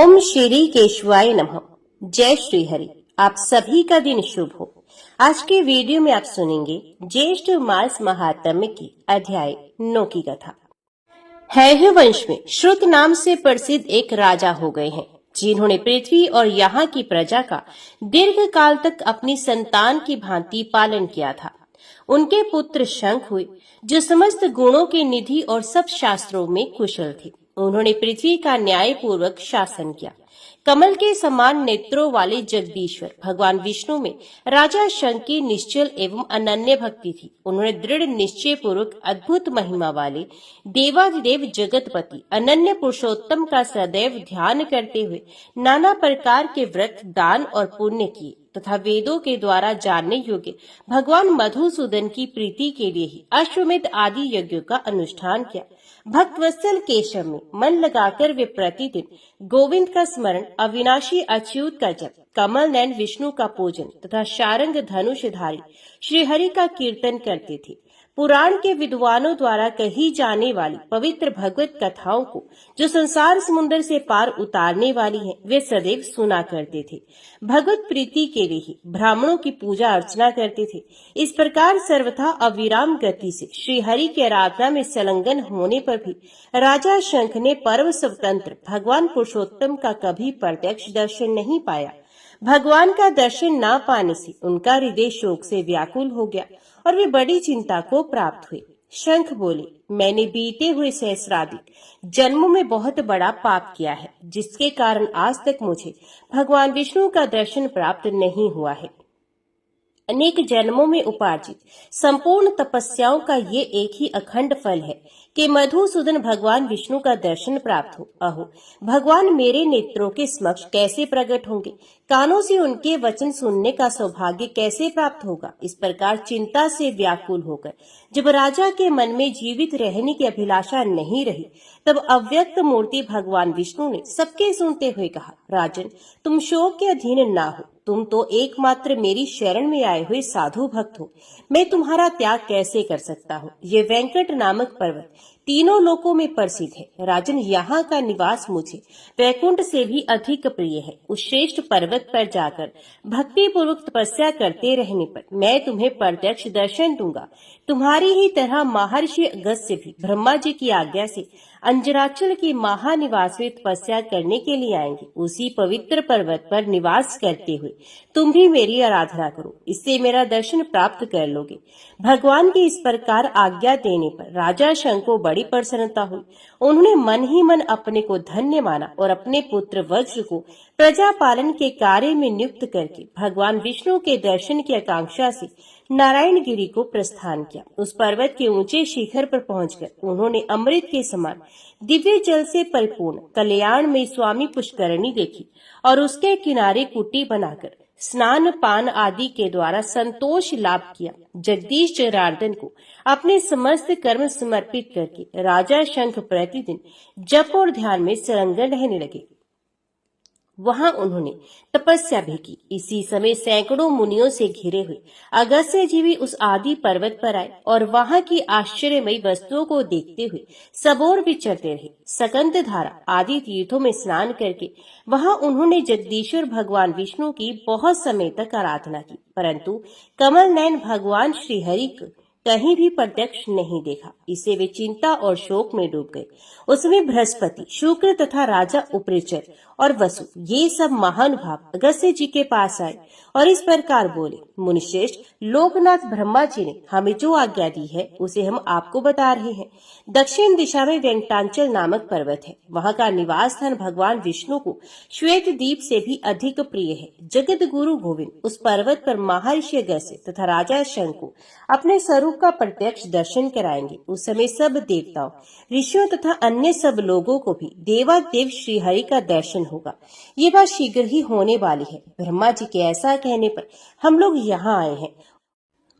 ओम श्री केशवाय नमः। जय श्री हरि। आप सभी का दिन शुभ हो। आज के वीडियो में आप सुनेंगे ज्येष्ठ मास महात्म्य की अध्याय 9 की कथा। हैहय वंश में श्रुत नाम से प्रसिद्ध एक राजा हो गए हैं, जिन्होंने पृथ्वी और यहाँ की प्रजा का दीर्घ काल तक अपनी संतान की भांति पालन किया था। उनके पुत्र शंख हुए, जो समस्त गुणों के निधि और सब शास्त्रों में कुशल थे। उन्होंने पृथ्वी का न्याय पूर्वक शासन किया। कमल के समान नेत्रों वाले जगदीश्वर भगवान विष्णु में राजा शंख की निश्चल एवं अनन्य भक्ति थी। उन्होंने दृढ़ निश्चय पूर्वक अद्भुत महिमा वाले देवाधिदेव जगतपति अनन्य पुरुषोत्तम का सदैव ध्यान करते हुए नाना प्रकार के व्रत, दान और पुण्य किए तथा वेदों के द्वारा जानने योग्य भगवान मधुसूदन की प्रीति के लिए ही अश्वमेध आदि यज्ञों का अनुष्ठान किया। भक्तवत्सल केशव में मन लगाकर वे प्रतिदिन गोविंद का स्मरण, अविनाशी अच्युत का जप, कमल नयन विष्णु का पूजन तथा शारंग धनुषधारी श्रीहरि का कीर्तन करते थे। पुराण के विद्वानों द्वारा कही जाने वाली पवित्र भगवत कथाओं को, जो संसार समुद्र से पार उतारने वाली हैं, वे सदैव सुना करते थे। भगवत प्रीति के लिए ही ब्राह्मणों की पूजा अर्चना करते थे। इस प्रकार सर्वथा अविराम गति से श्री हरि की आराधना में संलग्न होने पर भी राजा शंख ने परम स्वतंत्र भगवान पुरुषोत्तम का कभी प्रत्यक्ष दर्शन नहीं पाया। भगवान का दर्शन न पाने से उनका हृदय शोक से व्याकुल हो गया और वे बड़ी चिंता को प्राप्त हुए। शंख बोले, मैंने बीते हुए सहस्राधिक जन्मों में बहुत बड़ा पाप किया है, जिसके कारण आज तक मुझे भगवान विष्णु का दर्शन प्राप्त नहीं हुआ है। अनेक जन्मों में उपार्जित संपूर्ण तपस्याओं का ये एक ही अखंड फल है कि मधुसूदन भगवान विष्णु का दर्शन प्राप्त हो। अहो, भगवान मेरे नेत्रों के समक्ष कैसे प्रकट होंगे, कानों से उनके वचन सुनने का सौभाग्य कैसे प्राप्त होगा। इस प्रकार चिंता से व्याकुल होकर जब राजा के मन में जीवित रहने की अभिलाषा नहीं रही, तब अव्यक्त मूर्ति भगवान विष्णु ने सबके सुनते हुए कहा, राजन, तुम शोक के अधीन ना हो। तुम तो एकमात्र मेरी शरण में आए हुए साधु भक्त हो। मैं तुम्हारा त्याग कैसे कर सकता हूँ। ये वेंकट नामक पर्वत तीनों लोकों में प्रसिद्ध है। राजन, यहाँ का निवास मुझे वैकुंठ से भी अधिक प्रिय है। उस श्रेष्ठ पर्वत पर जाकर भक्ति पूर्वक तपस्या करते रहने पर मैं तुम्हें प्रत्यक्ष दर्शन दूंगा। तुम्हारी ही तरह महर्षि अगस्त्य भी ब्रह्मा जी की आज्ञा से अंजराचल की महानिवास में तपस्या करने के लिए आएंगे। उसी पवित्र पर्वत पर निवास करते हुए तुम भी मेरी आराधना करो, इससे मेरा दर्शन प्राप्त कर लोगे। भगवान की इस प्रकार आज्ञा देने पर राजा शंख को बड़ी प्रसन्नता हुई। उन्होंने मन ही मन अपने को धन्य माना और अपने पुत्र वज्र को प्रजा पालन के कार्य में नियुक्त करके भगवान विष्णु के दर्शन की आकांक्षा से नारायण गिरी को प्रस्थान किया। उस पर्वत के ऊंचे शिखर पर पहुंचकर उन्होंने अमृत के समान दिव्य जल से परिपूर्ण कल्याण में स्वामी पुष्करणी देखी और उसके किनारे कुटी बनाकर स्नान पान आदि के द्वारा संतोष लाभ किया। जगदीश जनार्दन को अपने समस्त कर्म समर्पित करके राजा शंख प्रतिदिन जप और ध्यान में संलग्न रहने लगे। वहां उन्होंने तपस्या भी की। इसी समय सैकड़ों मुनियों से घिरे हुए अगस्त्य जी भी उस आदि पर्वत पर आए और वहां की आश्चर्यमयी वस्तुओं को देखते हुए सबोर विचरते रहे। सकंद धारा आदि तीर्थों में स्नान करके वहां उन्होंने जगदीश्वर भगवान विष्णु की बहुत समय तक आराधना की, परंतु कमल नयन भगवान श्री हरि को कहीं भी प्रत्यक्ष नहीं देखा। इसे वे चिंता और शोक में डूब गए। उसमें बृहस्पति, शुक्र तथा राजा उपरिचर और वसु, ये सब महानुभाव अगस्त्य जी के पास आए और इस प्रकार बोले, मुनिश्रेष्ठ, लोकनाथ ब्रह्मा जी ने हमें जो आज्ञा दी है उसे हम आपको बता रहे हैं। दक्षिण दिशा में वेंकटाचल नामक पर्वत है। वहाँ का निवास स्थान भगवान विष्णु को श्वेत दीप से भी अधिक प्रिय है। जगत गुरु गोविंद उस पर्वत पर महर्षि अगस्त्य तथा राजा शंख को अपने स्वरूप का प्रत्यक्ष दर्शन कराएंगे। उस समय सब देवताओं, ऋषियों तथा अन्य सब लोगों को भी देवादेव श्री हरि का दर्शन होगा। ये बात शीघ्र ही होने वाली है। ब्रह्मा जी के ऐसा कहने पर हम लोग यहाँ आए हैं।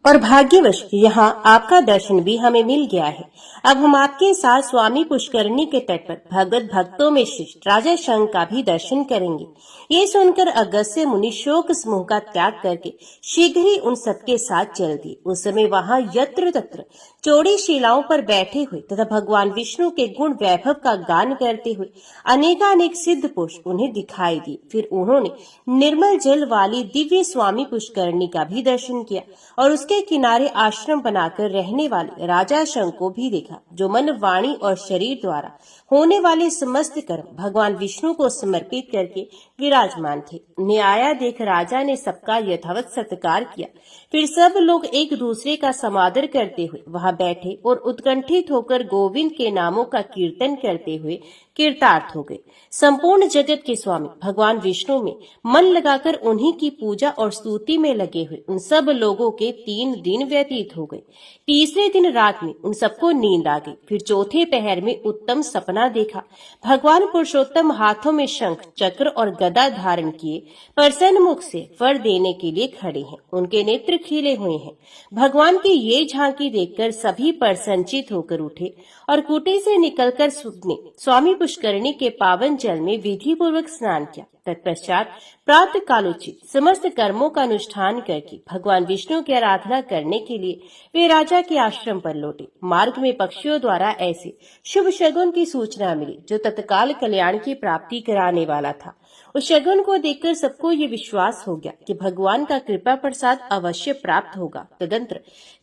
और भाग्यवश यहाँ आपका दर्शन भी हमें मिल गया है। अब हम आपके साथ स्वामी पुष्करणी के तट पर भगत भक्तों में श्रेष्ठ राजा शंख का भी दर्शन करेंगे। ये सुनकर अगस्त्य मुनि शोक समूह का त्याग करके शीघ्र ही उन सबके साथ चल दिए। उस समय वहां यत्र तत्र चौड़ी शिलाओं पर बैठे हुए तथा भगवान विष्णु के गुण वैभव का गान करते हुए अनेकानेक सिद्ध पुरुष उन्हें दिखाई दिए। फिर उन्होंने निर्मल जल वाली दिव्य स्वामी पुष्करणी का भी दर्शन किया और उसके किनारे आश्रम बनाकर रहने वाले राजा शंख को भी देखा, जो मन वाणी और शरीर द्वारा होने वाले समस्त कर्म भगवान विष्णु को समर्पित करके विराजमान थे। न्याया देख राजा ने सबका यथावत सत्कार किया। फिर सब लोग एक दूसरे का समादर करते हुए वहां बैठे और उत्कंठित होकर गोविंद के नामों का कीर्तन करते हुए कीर्तार्थ हो गए। संपूर्ण जगत के स्वामी भगवान विष्णु में मन लगाकर उन्हीं की पूजा और स्तुति में लगे हुए उन सब लोगों के 3 दिन व्यतीत हो गए। तीसरे दिन रात में उन सबको नींद आ गई। फिर चौथे पहर में उत्तम सपना देखा। भगवान पुरुषोत्तम हाथों में शंख, चक्र और गदा धारण किए प्रसन्न मुख से वर देने के लिए खड़े हैं। उनके नेत्र खिले हुए हैं। भगवान की ये झांकी देखकर सभी प्रसन्नचित होकर उठे और कुटी से निकलकर स्वामी पुष्करणी के पावन जल में विधि पूर्वक स्नान किया। तत्पश्चात प्रातः कालोचित समस्त कर्मों का अनुष्ठान करके भगवान विष्णु की आराधना करने के लिए वे राजा के आश्रम पर लौटे। मार्ग में पक्षियों द्वारा ऐसे शुभ शगुन की सूचना मिली जो तत्काल कल्याण की प्राप्ति कराने वाला था। उस शगुन को देखकर सबको ये विश्वास हो गया कि भगवान का कृपा प्रसाद अवश्य प्राप्त होगा। तदंतर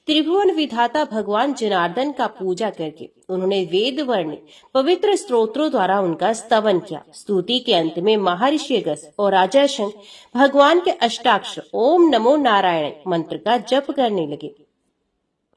त्रिभुवन विधाता भगवान जनार्दन का पूजा करके उन्होंने वेद वर्ण पवित्र स्तोत्रों द्वारा उनका स्तवन किया। स्तुति के अंत में महर्षि अगस्त्य और राजा शंख भगवान के अष्टाक्षर ओम नमो नारायण मंत्र का जप करने लगे।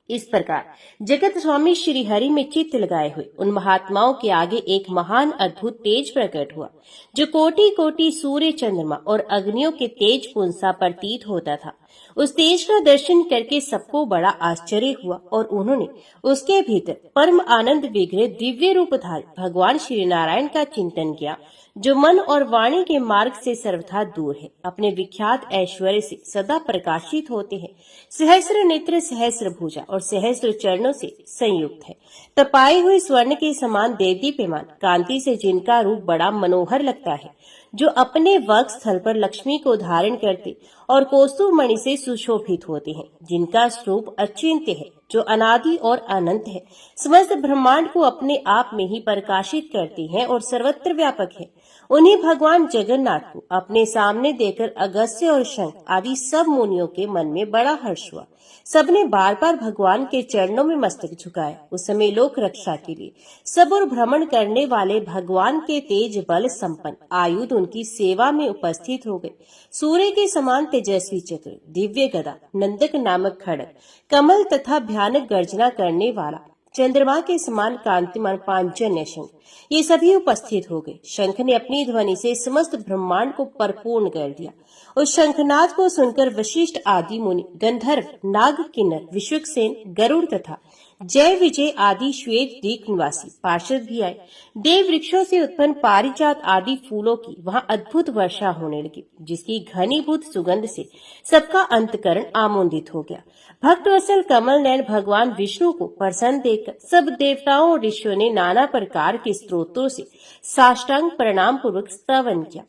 इस प्रकार जगत स्वामी श्री हरि में चित्त लगाए हुए उन महात्माओं के आगे एक महान अद्भुत तेज प्रकट हुआ, जो कोटि कोटि सूर्य चंद्रमा और अग्नियों के तेज पुंसा प्रतीत होता था। उस तेज का दर्शन करके सबको बड़ा आश्चर्य हुआ और उन्होंने उसके भीतर परम आनंद विग्रह दिव्य रूपधारी भगवान श्री नारायण का चिंतन किया, जो मन और वाणी के मार्ग से सर्वथा दूर है, अपने विख्यात ऐश्वर्य से सदा प्रकाशित होते हैं, सहस्र नेत्र, सहस्र भुजा और सहस्र चरणों से संयुक्त है, तपाई हुई स्वर्ण के समान देदीप्यमान कांति से जिनका रूप बड़ा मनोहर लगता है, जो अपने वक्ष स्थल पर लक्ष्मी को धारण करते और कौस्तुभ मणि से सुशोभित होते हैं, जिनका स्वरूप अचिंत्य है, जो अनादि और अनंत है, समस्त ब्रह्मांड को अपने आप में ही प्रकाशित करते हैं और सर्वत्र व्यापक है। उन्हीं भगवान जगन्नाथ को अपने सामने देखकर अगस्त्य और शंख आदि सब मुनियों के मन में बड़ा हर्ष हुआ। सबने बार बार भगवान के चरणों में मस्तक झुकाया। उस समय लोक रक्षा के लिए सब और भ्रमण करने वाले भगवान के तेज बल संपन्न आयुध उनकी सेवा में उपस्थित हो गए। सूर्य के समान तेजस्वी चक्र, दिव्य गदा, नंदक नामक खड़ग, कमल तथा भयानक गर्जना करने वाला चंद्रमा के समान कांतिमान पांचजन्य शंख, ये सभी उपस्थित हो गए। शंख ने अपनी ध्वनि से समस्त ब्रह्मांड को परिपूर्ण कर दिया। उस शंखनाद को सुनकर वशिष्ठ आदि मुनि, गंधर्व, नाग, किन्नर, विश्वक्सेन, गरुड़ तथा जय विजय आदि श्वेत द्वीप निवासी पार्षद भी आए। देव वृक्षों से उत्पन्न पारिजात आदि फूलों की वहां अद्भुत वर्षा होने लगी, जिसकी घनीभूत सुगंध से सबका अंतकरण आमोदित हो गया। भक्तवत्सल कमल नयन भगवान विष्णु को प्रसन्न देखकर सब देवताओं और ऋषियों ने नाना प्रकार के स्तोत्रों से साष्टांग प्रणाम पूर्वक स्तवन किया।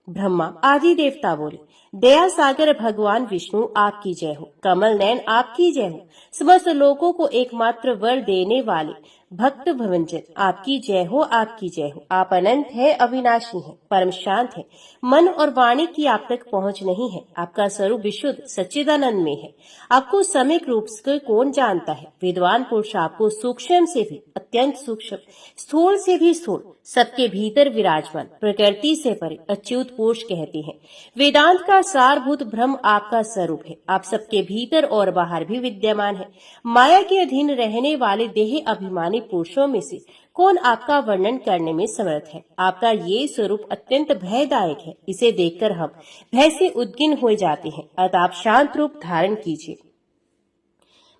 ब्रह्मा आदि देवता बोले, दया सागर भगवान विष्णु आपकी जय हो, कमल नयन आपकी जय हो, समस्त लोगों को एकमात्र वर देने वाले भक्त भवंजन आपकी जय हो, आपकी जय हो। आप अनंत है, अविनाशी है, परम शांत है, मन और वाणी की आप तक पहुंच नहीं है। आपका स्वरूप विशुद्ध सच्चिदानंद में है। आपको सम्यक रूप से कौन जानता है। विद्वान पुरुष आपको सूक्ष्म से भी अत्यंत सूक्ष्म, स्थूल से भी स्थूल, सबके भीतर विराजमान, प्रकृति से परे अच्युत पुरुष कहते हैं। वेदांत का सारभूत ब्रह्म आपका स्वरूप है। आप सबके भीतर और बाहर भी विद्यमान है। माया के अधीन रहने वाले देह अभिमानी पुरुषों में से कौन आपका वर्णन करने में समर्थ है। आपका ये स्वरूप अत्यंत भयदायक है। इसे देखकर हम भय से उद्गिन हो जाते हैं। अतः आप शांत रूप धारण कीजिए।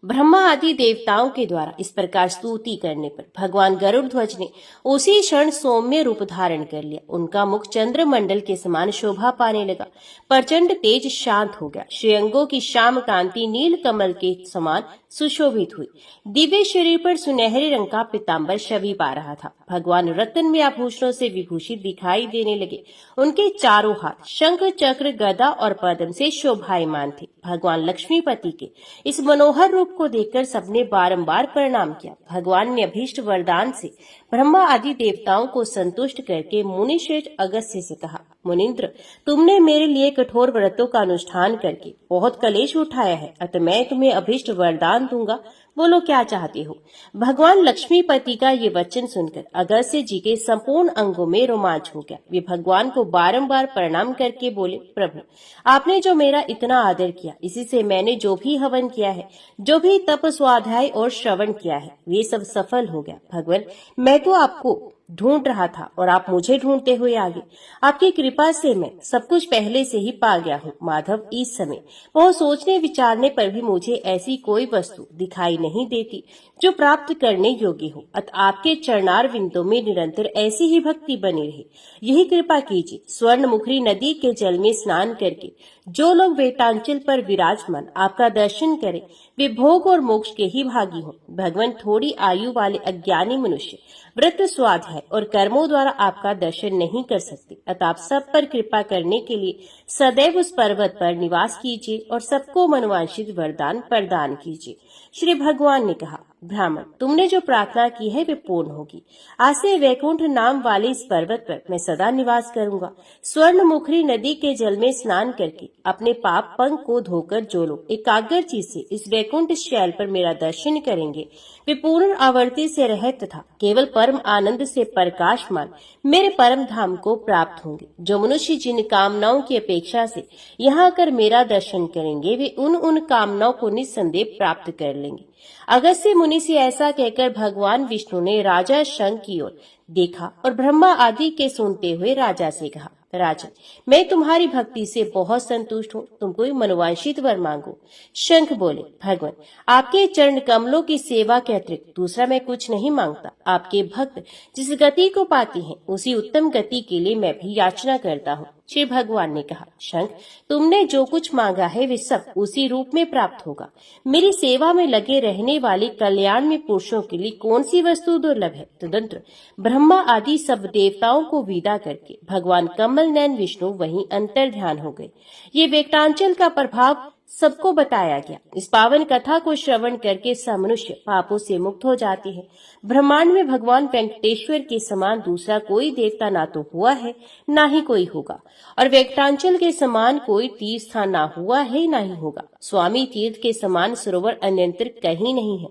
ब्रह्मा आदि देवताओं के द्वारा इस प्रकार स्तुति करने पर भगवान गरुड़ ध्वज ने उसी क्षण सौम्य रूप धारण कर लिया। उनका मुख चंद्रमंडल के समान शोभा पाने लगा। प्रचंड तेज शांत हो गया। श्रीअंगों की श्याम कांति नील कमल के समान सुशोभित हुई। दिव्य शरीर पर सुनहरे रंग का पीताम्बर शोभा पा रहा था। भगवान रत्न आभूषणों से विभूषित दिखाई देने लगे। उनके चारों हाथ शंख चक्र गदा और पद्म से शोभायमान थे। भगवान लक्ष्मीपति के इस मनोहर रूप को देखकर सबने बारंबार प्रणाम किया। भगवान ने अभीष्ट वरदान से ब्रह्मा आदि देवताओं को संतुष्ट करके मुनि श्रेष्ठ अगस्त्य से कहा, मुनिंद्र, तुमने मेरे लिए कठोर व्रतों का अनुष्ठान करके बहुत कलेश उठाया है, अतः मैं तुम्हें अभीष्ट वरदान दूंगा। बोलो क्या चाहते हो। भगवान लक्ष्मीपति का ये वचन सुनकर अगस्त्य जी के संपूर्ण अंगों में रोमांच हो गया। वे भगवान को बारंबार प्रणाम करके बोले, प्रभु, आपने जो मेरा इतना आदर किया, इसी से मैंने जो भी हवन किया है, जो भी तप स्वाध्याय और श्रवण किया है, वे सब सफल हो गया। भगवान, मैं तो आपको ढूंढ रहा था और आप मुझे ढूंढते हुए आगे। आपकी कृपा से मैं सब कुछ पहले से ही पा गया हूँ। माधव, इस समय बहुत सोचने विचारने पर भी मुझे ऐसी कोई वस्तु दिखाई नहीं देती जो प्राप्त करने योग्य हो। अतः आपके चरणार विंदों में निरंतर ऐसी ही भक्ति बनी रहे, यही कृपा कीजिए। स्वर्ण मुखरी नदी के जल में स्नान करके जो लोग वेटांचल पर विराजमान आपका दर्शन करें, वे भोग और मोक्ष के ही भागी हों। भगवान, थोड़ी आयु वाले अज्ञानी मनुष्य व्रत स्वाध्याय और कर्मों द्वारा आपका दर्शन नहीं कर सकते। अतः आप सब पर कृपा करने के लिए सदैव उस पर्वत पर निवास कीजिए और सबको मनोवांछित वरदान प्रदान कीजिए। श्री भगवान ने कहा, ब्राह्मण, तुमने जो प्रार्थना की है वे पूर्ण होगी। आज से वैकुंठ नाम वाले इस पर्वत पर मैं सदा निवास करूंगा। स्वर्ण मुखरी नदी के जल में स्नान करके अपने पाप पंख को धोकर जो लोग एकाग्र से इस वैकुंठ शैल पर मेरा दर्शन करेंगे, वे पूर्ण आवर्ती से रहत तथा केवल परम आनंद से प्रकाशमान मेरे परम धाम को प्राप्त होंगे। जो मनुष्य जिन कामनाओं की अपेक्षा से यहाँ आकर मेरा दर्शन करेंगे, वे उन कामनाओं को निस्संदेह प्राप्त कर लेंगे। अगस्त्य मुनि से ऐसा कहकर भगवान विष्णु ने राजा शंख की ओर देखा और ब्रह्मा आदि के सुनते हुए राजा से कहा, राजन, मैं तुम्हारी भक्ति से बहुत संतुष्ट हूँ। तुम कोई मनोवांछित वर मांगो। शंख बोले, भगवान, आपके चरण कमलों की सेवा के अतिरिक्त दूसरा मैं कुछ नहीं मांगता। आपके भक्त जिस गति को पाते हैं, उसी उत्तम गति के लिए मैं भी याचना करता हूँ। श्री भगवान ने कहा, शंख, तुमने जो कुछ मांगा है वे सब उसी रूप में प्राप्त होगा। मेरी सेवा में लगे रहने वाले कल्याण में पुरुषों के लिए कौन सी वस्तु दुर्लभ है। तदंतर ब्रह्मा आदि सब देवताओं को विदा करके भगवान कमल नयन विष्णु वहीं अंतर ध्यान हो गए। ये वेटांचल का प्रभाव सबको बताया गया। इस पावन कथा को श्रवण करके सब मनुष्य पापों से मुक्त हो जाते हैं। ब्रह्मांड में भगवान वेंकटेश्वर के समान दूसरा कोई देवता ना तो हुआ है, ना ही कोई होगा, और वेंकटाचल के समान कोई तीर्थ स्थान ना हुआ है, ना ही होगा। स्वामी तीर्थ के समान सरोवर अन्यंत्र कहीं नहीं है।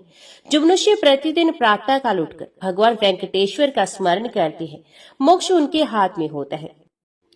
जो मनुष्य प्रतिदिन प्रातः काल उठकर भगवान वेंकटेश्वर का स्मरण करते हैं, मोक्ष उनके हाथ में होता है।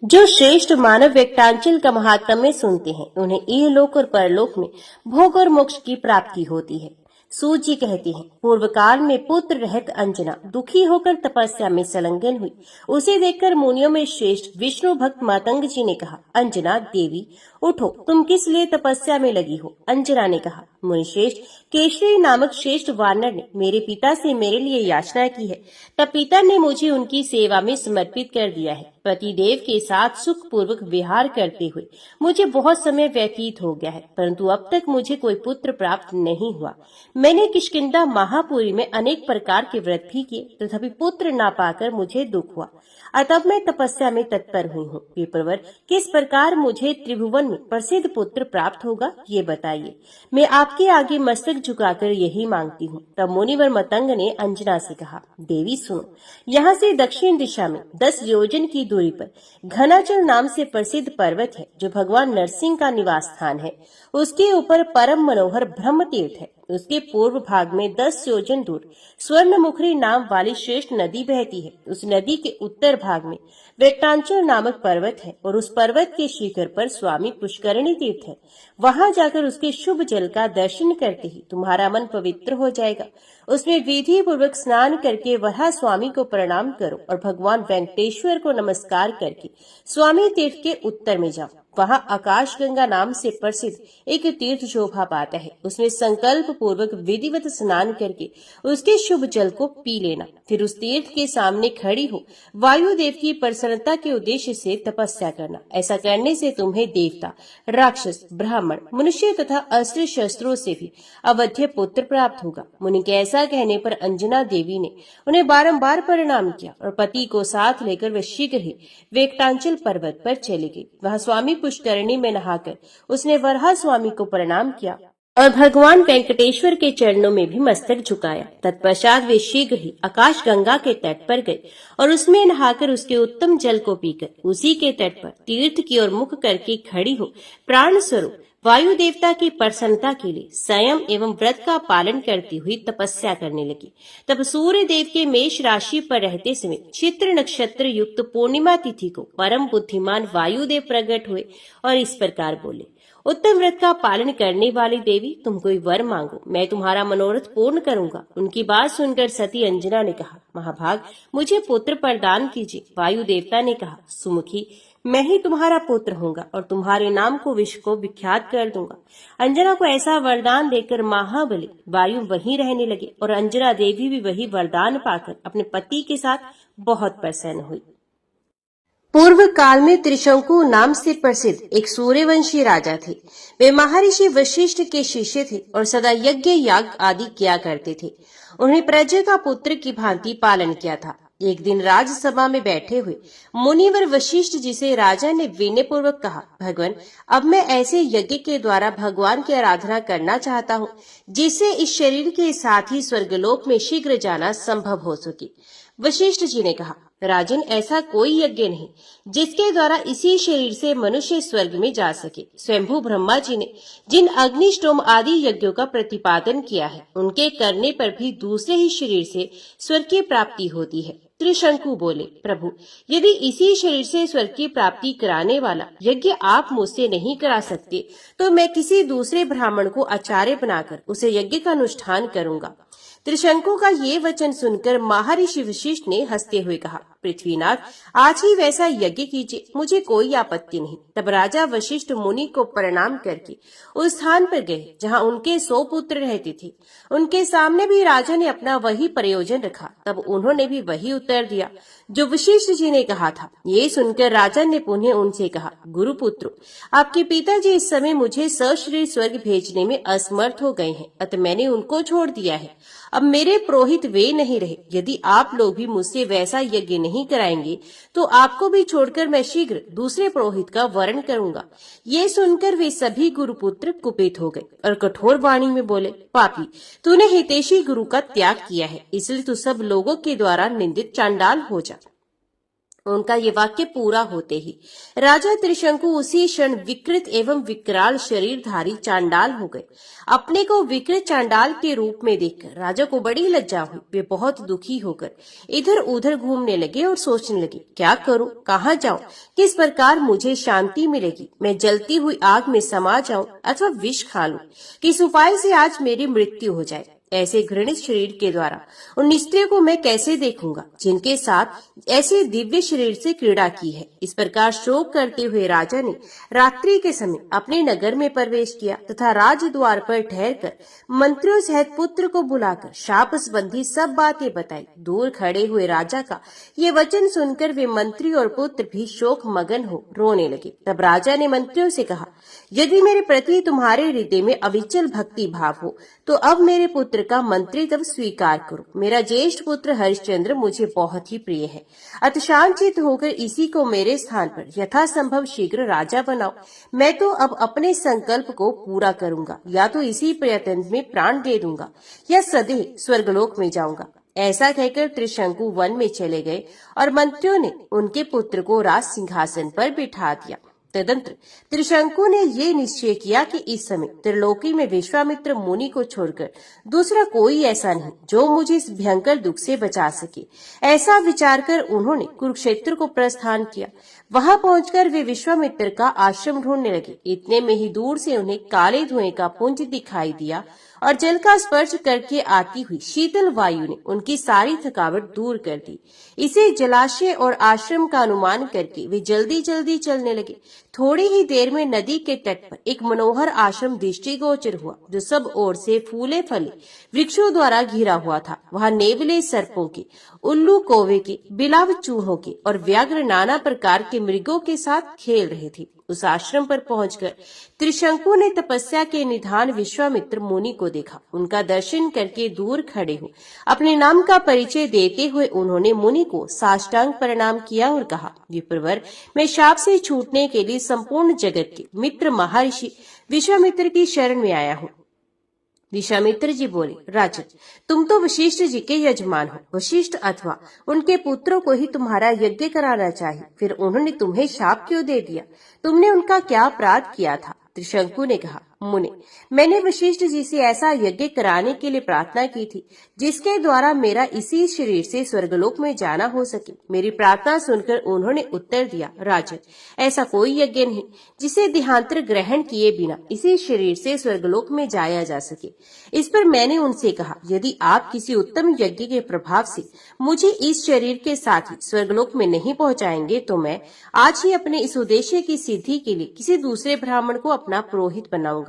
जो श्रेष्ठ मानव वेंकटाचल का महात्म्य सुनते हैं, उन्हें इहलोक और परलोक में भोग और मोक्ष की प्राप्ति होती है। सूत जी कहती हैं, पूर्व काल में पुत्र रहित अंजना दुखी होकर तपस्या में संलग्न हुई। उसे देखकर मुनियों में श्रेष्ठ विष्णु भक्त मातंग जी ने कहा, अंजना देवी उठो, तुम किस लिए तपस्या में लगी हो। अंजना ने कहा, मुनि श्रेष्ठ, केशरी नामक श्रेष्ठ वानर ने मेरे पिता से मेरे लिए याचना की है। तब पिता ने मुझे उनकी सेवा में समर्पित कर दिया है। पतिदेव के साथ सुख पूर्वक विहार करते हुए मुझे बहुत समय व्यतीत हो गया है, परंतु अब तक मुझे कोई पुत्र प्राप्त नहीं हुआ। मैंने किष्किंधा महापुरी में अनेक प्रकार के व्रत भी किए, तथापि पुत्र ना पाकर मुझे दुख हुआ। अतः मैं तपस्या में तत्पर हुई हूँ। विप्रवर, किस प्रकार मुझे त्रिभुवन में प्रसिद्ध पुत्र प्राप्त होगा, ये बताइए। मैं आपके आगे मस्तक झुकाकर यही मांगती हूँ। तब मुनिवर मतंग ने अंजना से कहा, देवी सुनो, यहाँ से दक्षिण दिशा में 10 योजन की दूरी पर घनाचल नाम से प्रसिद्ध पर्वत है, जो भगवान नरसिंह का निवास स्थान है। उसके ऊपर परम मनोहर ब्रह्म तीर्थ है। उसके पूर्व भाग में 10 योजन दूर स्वर्णमुखरी नाम वाली श्रेष्ठ नदी बहती है। उस नदी के उत्तर भाग में वेटांचल नामक पर्वत है और उस पर्वत के शिखर पर स्वामी पुष्करणी तीर्थ है। वहां जाकर उसके शुभ जल का दर्शन करते ही तुम्हारा मन पवित्र हो जाएगा। उसमें विधि पूर्वक स्नान करके वहां स्वामी को प्रणाम करो और भगवान वेंकटेश्वर को नमस्कार करके स्वामी तीर्थ के उत्तर में जाओ। वहां आकाशगंगा नाम से प्रसिद्ध एक तीर्थ शोभा पाता है। उसमें संकल्प पूर्वक विधिवत स्नान करके उसके शुभ जल को पी लेना, फिर उस तीर्थ के सामने खड़ी हो वायुदेव की प्रसन्नता के उद्देश्य से तपस्या करना। ऐसा करने से तुम्हें देवता, राक्षस, ब्राह्मण, मनुष्य तथा अस्त्र शस्त्रों से भी अवध्य पुत्र प्राप्त होगा। मुनि के ऐसा कहने पर अंजना देवी ने उन्हें बारंबार प्रणाम किया और पति को साथ लेकर वे शीघ्र ही वेकटांचल पर्वत पर चली गई। वहां स्वामी पुष्करणी में नहाकर उसने वराह स्वामी को प्रणाम किया और भगवान वेंकटेश्वर के चरणों में भी मस्तक झुकाया। तत्पश्चात वे शीघ्र ही आकाश गंगा के तट पर गए और उसमें नहाकर उसके उत्तम जल को पीकर उसी के तट पर तीर्थ की ओर मुख करके खड़ी हो प्राण स्वरूप वायु देवता की प्रसन्नता के लिए संयम एवं व्रत का पालन करती हुई तपस्या करने लगी। तब सूर्य देव के मेष राशि पर रहते समय चित्र नक्षत्र युक्त पूर्णिमा तिथि को परम बुद्धिमान वायुदेव प्रकट हुए और इस प्रकार बोले, उत्तम व्रत का पालन करने वाली देवी, तुम कोई वर मांगो, मैं तुम्हारा मनोरथ पूर्ण करूंगा। उनकी बात सुनकर सती अंजना ने कहा, महाभाग, मुझे पुत्र प्रदान कीजिए। वायु देवता ने कहा, सुमुखी, मैं ही तुम्हारा पुत्र होऊंगा और तुम्हारे नाम को विश्व को विख्यात कर दूंगा। अंजना को ऐसा वरदान देकर महाबली वायु वहीं रहने लगे और अंजना देवी भी वही वरदान पाकर अपने पति के साथ बहुत प्रसन्न हुई। पूर्व काल में त्रिशंकु नाम से प्रसिद्ध एक सूर्यवंशी राजा थे। वे महर्षि वशिष्ठ के शिष्य थे और सदा यज्ञ याग आदि किया करते थे। उन्हें प्रजा का पुत्र की भांति पालन किया था। एक दिन राजसभा में बैठे हुए मुनिवर वशिष्ठ जी से राजा ने विनय पूर्वक कहा, भगवान, अब मैं ऐसे यज्ञ के द्वारा भगवान की आराधना करना चाहता हूँ जिससे इस शरीर के साथ ही स्वर्गलोक में शीघ्र जाना संभव हो सके। वशिष्ठ जी ने कहा, राजन, ऐसा कोई यज्ञ नहीं जिसके द्वारा इसी शरीर से मनुष्य स्वर्ग में जा सके। स्वयंभू ब्रह्मा जी ने जिन अग्निष्टोम आदि यज्ञों का प्रतिपादन किया है, उनके करने पर भी दूसरे ही शरीर से स्वर्ग की प्राप्ति होती है। त्रिशंकु बोले, प्रभु, यदि इसी शरीर से स्वर्ग की प्राप्ति कराने वाला यज्ञ आप मुझसे नहीं करा सकते, तो मैं किसी दूसरे ब्राह्मण को आचार्य बनाकर उसे यज्ञ का अनुष्ठान करूंगा। त्रिशंकु का ये वचन सुनकर महर्षि वशिष्ठ ने हंसते हुए कहा, पृथ्वीनाथ, आज ही वैसा यज्ञ कीजिए, मुझे कोई आपत्ति नहीं। तब राजा वशिष्ठ मुनि को प्रणाम करके उस स्थान पर गए जहाँ उनके 100 पुत्र रहते थे। उनके सामने भी राजा ने अपना वही प्रयोजन रखा। तब उन्होंने भी वही उत्तर दिया जो वशिष्ठ जी ने कहा था। ये सुनकर राजा ने पुनः उनसे कहा, गुरुपुत्रो, आपके पिताजी इस समय मुझे सशरीर स्वर्ग भेजने में असमर्थ हो गए हैं, अतः मैंने उनको छोड़ दिया है। अब मेरे पुरोहित वे नहीं रहे। यदि आप लोग भी मुझसे वैसा यज्ञ नहीं कराएंगे तो आपको भी छोड़कर मैं शीघ्र दूसरे पुरोहित का वरण करूंगा। ये सुनकर वे सभी गुरुपुत्र कुपित हो गए और कठोर वाणी में बोले, पापी, तूने हितैषी गुरु का त्याग किया है, इसलिए तू सब लोगों के द्वारा निंदित चांडाल हो जा। उनका ये वाक्य पूरा होते ही राजा त्रिशंकु उसी क्षण विकृत एवं विकराल शरीरधारी चांडाल हो गए। अपने को विकृत चांडाल के रूप में देखकर राजा को बड़ी लज्जा हुई। वे बहुत दुखी होकर इधर उधर घूमने लगे और सोचने लगे, क्या करूं, कहाँ जाऊं, किस प्रकार मुझे शांति मिलेगी। मैं जलती हुई आग में समा जाऊं अथवा विष खा लूं, किस उपाय से आज मेरी मृत्यु हो जाए। ऐसे घृणित शरीर के द्वारा उन स्त्रियों को मैं कैसे देखूंगा जिनके साथ ऐसे दिव्य शरीर से क्रीड़ा की है। इस प्रकार शोक करते हुए राजा ने रात्रि के समय अपने नगर में प्रवेश किया तथा राजद्वार पर ठहरकर मंत्रियों सहित पुत्र को बुलाकर शाप संबंधी सब बातें बताई। दूर खड़े हुए राजा का ये वचन सुनकर वे मंत्री और पुत्र भी शोक मगन हो रोने लगे। तब राजा ने मंत्रियों से कहा, यदि मेरे प्रति तुम्हारे हृदय में अविचल भक्ति भाव हो तो अब मेरे पुत्र का मंत्री तब स्वीकार करो। मेरा ज्येष्ठ पुत्र हरिश्चंद्र मुझे बहुत ही प्रिय है, अतः शांतचित्त होकर इसी को मेरे स्थान पर यथासंभव शीघ्र राजा बनाओ। मैं तो अब अपने संकल्प को पूरा करूंगा, या तो इसी प्रयत्न में प्राण दे दूंगा या सदैव स्वर्गलोक में जाऊंगा। ऐसा कहकर त्रिशंकु वन में चले गए और मंत्रियों ने उनके पुत्र को राज सिंहासन पर बिठा दिया। तदंतर त्रिशंकु ने ये निश्चय किया कि इस समय त्रिलोकी में विश्वामित्र मुनि को छोड़कर दूसरा कोई ऐसा नहीं जो मुझे इस भयंकर दुख से बचा सके। ऐसा विचार कर उन्होंने कुरुक्षेत्र को प्रस्थान किया। वहां पहुंचकर वे विश्वामित्र का आश्रम ढूंढने लगे। इतने में ही दूर से उन्हें काले धुएं का पुंज दिखाई दिया और जल का स्पर्श करके आती हुई शीतल वायु ने उनकी सारी थकावट दूर कर दी। इसे जलाशय और आश्रम का अनुमान करके वे जल्दी जल्दी चलने लगे। थोड़ी ही देर में नदी के तट पर एक मनोहर आश्रम दृष्टिगोचर हुआ, जो सब ओर से फूले फले वृक्षों द्वारा घिरा हुआ था। वहां नेवले सर्पों के, उल्लू कौवे के, बिलाव चूहों के और व्याघ्र नाना प्रकार के मृगों के साथ खेल रहे थे। उस आश्रम पर पहुंचकर त्रिशंकु ने तपस्या के निधान विश्वामित्र मुनि को देखा। उनका दर्शन करके दूर खड़े हो अपने नाम का परिचय देते हुए उन्होंने मुनि को साष्टांग प्रणाम किया और कहा, विप्रवर, मैं शाप से छूटने के लिए संपूर्ण जगत के मित्र महर्षि विश्वामित्र की शरण में आया हूँ। विश्वामित्र जी बोले, राजन, तुम तो वशिष्ठ जी के यजमान हो। वशिष्ठ अथवा उनके पुत्रों को ही तुम्हारा यज्ञ कराना चाहिए, फिर उन्होंने तुम्हें शाप क्यों दे दिया? तुमने उनका क्या अपराध किया था? त्रिशंकु ने कहा, मुनि, मैंने वशिष्ठ जी से ऐसा यज्ञ कराने के लिए प्रार्थना की थी जिसके द्वारा मेरा इसी शरीर से स्वर्गलोक में जाना हो सके। मेरी प्रार्थना सुनकर उन्होंने उत्तर दिया, राजन, ऐसा कोई यज्ञ नहीं जिसे देहांतर ग्रहण किए बिना इसी शरीर से स्वर्गलोक में जाया जा सके। इस पर मैंने उनसे कहा, यदि आप किसी उत्तम यज्ञ के प्रभाव से मुझे इस शरीर के साथ ही स्वर्गलोक में नहीं पहुंचाएंगे तो मैं आज ही अपने इस उद्देश्य की सिद्धि के लिए किसी दूसरे ब्राह्मण को अपना पुरोहित बनाऊंगा।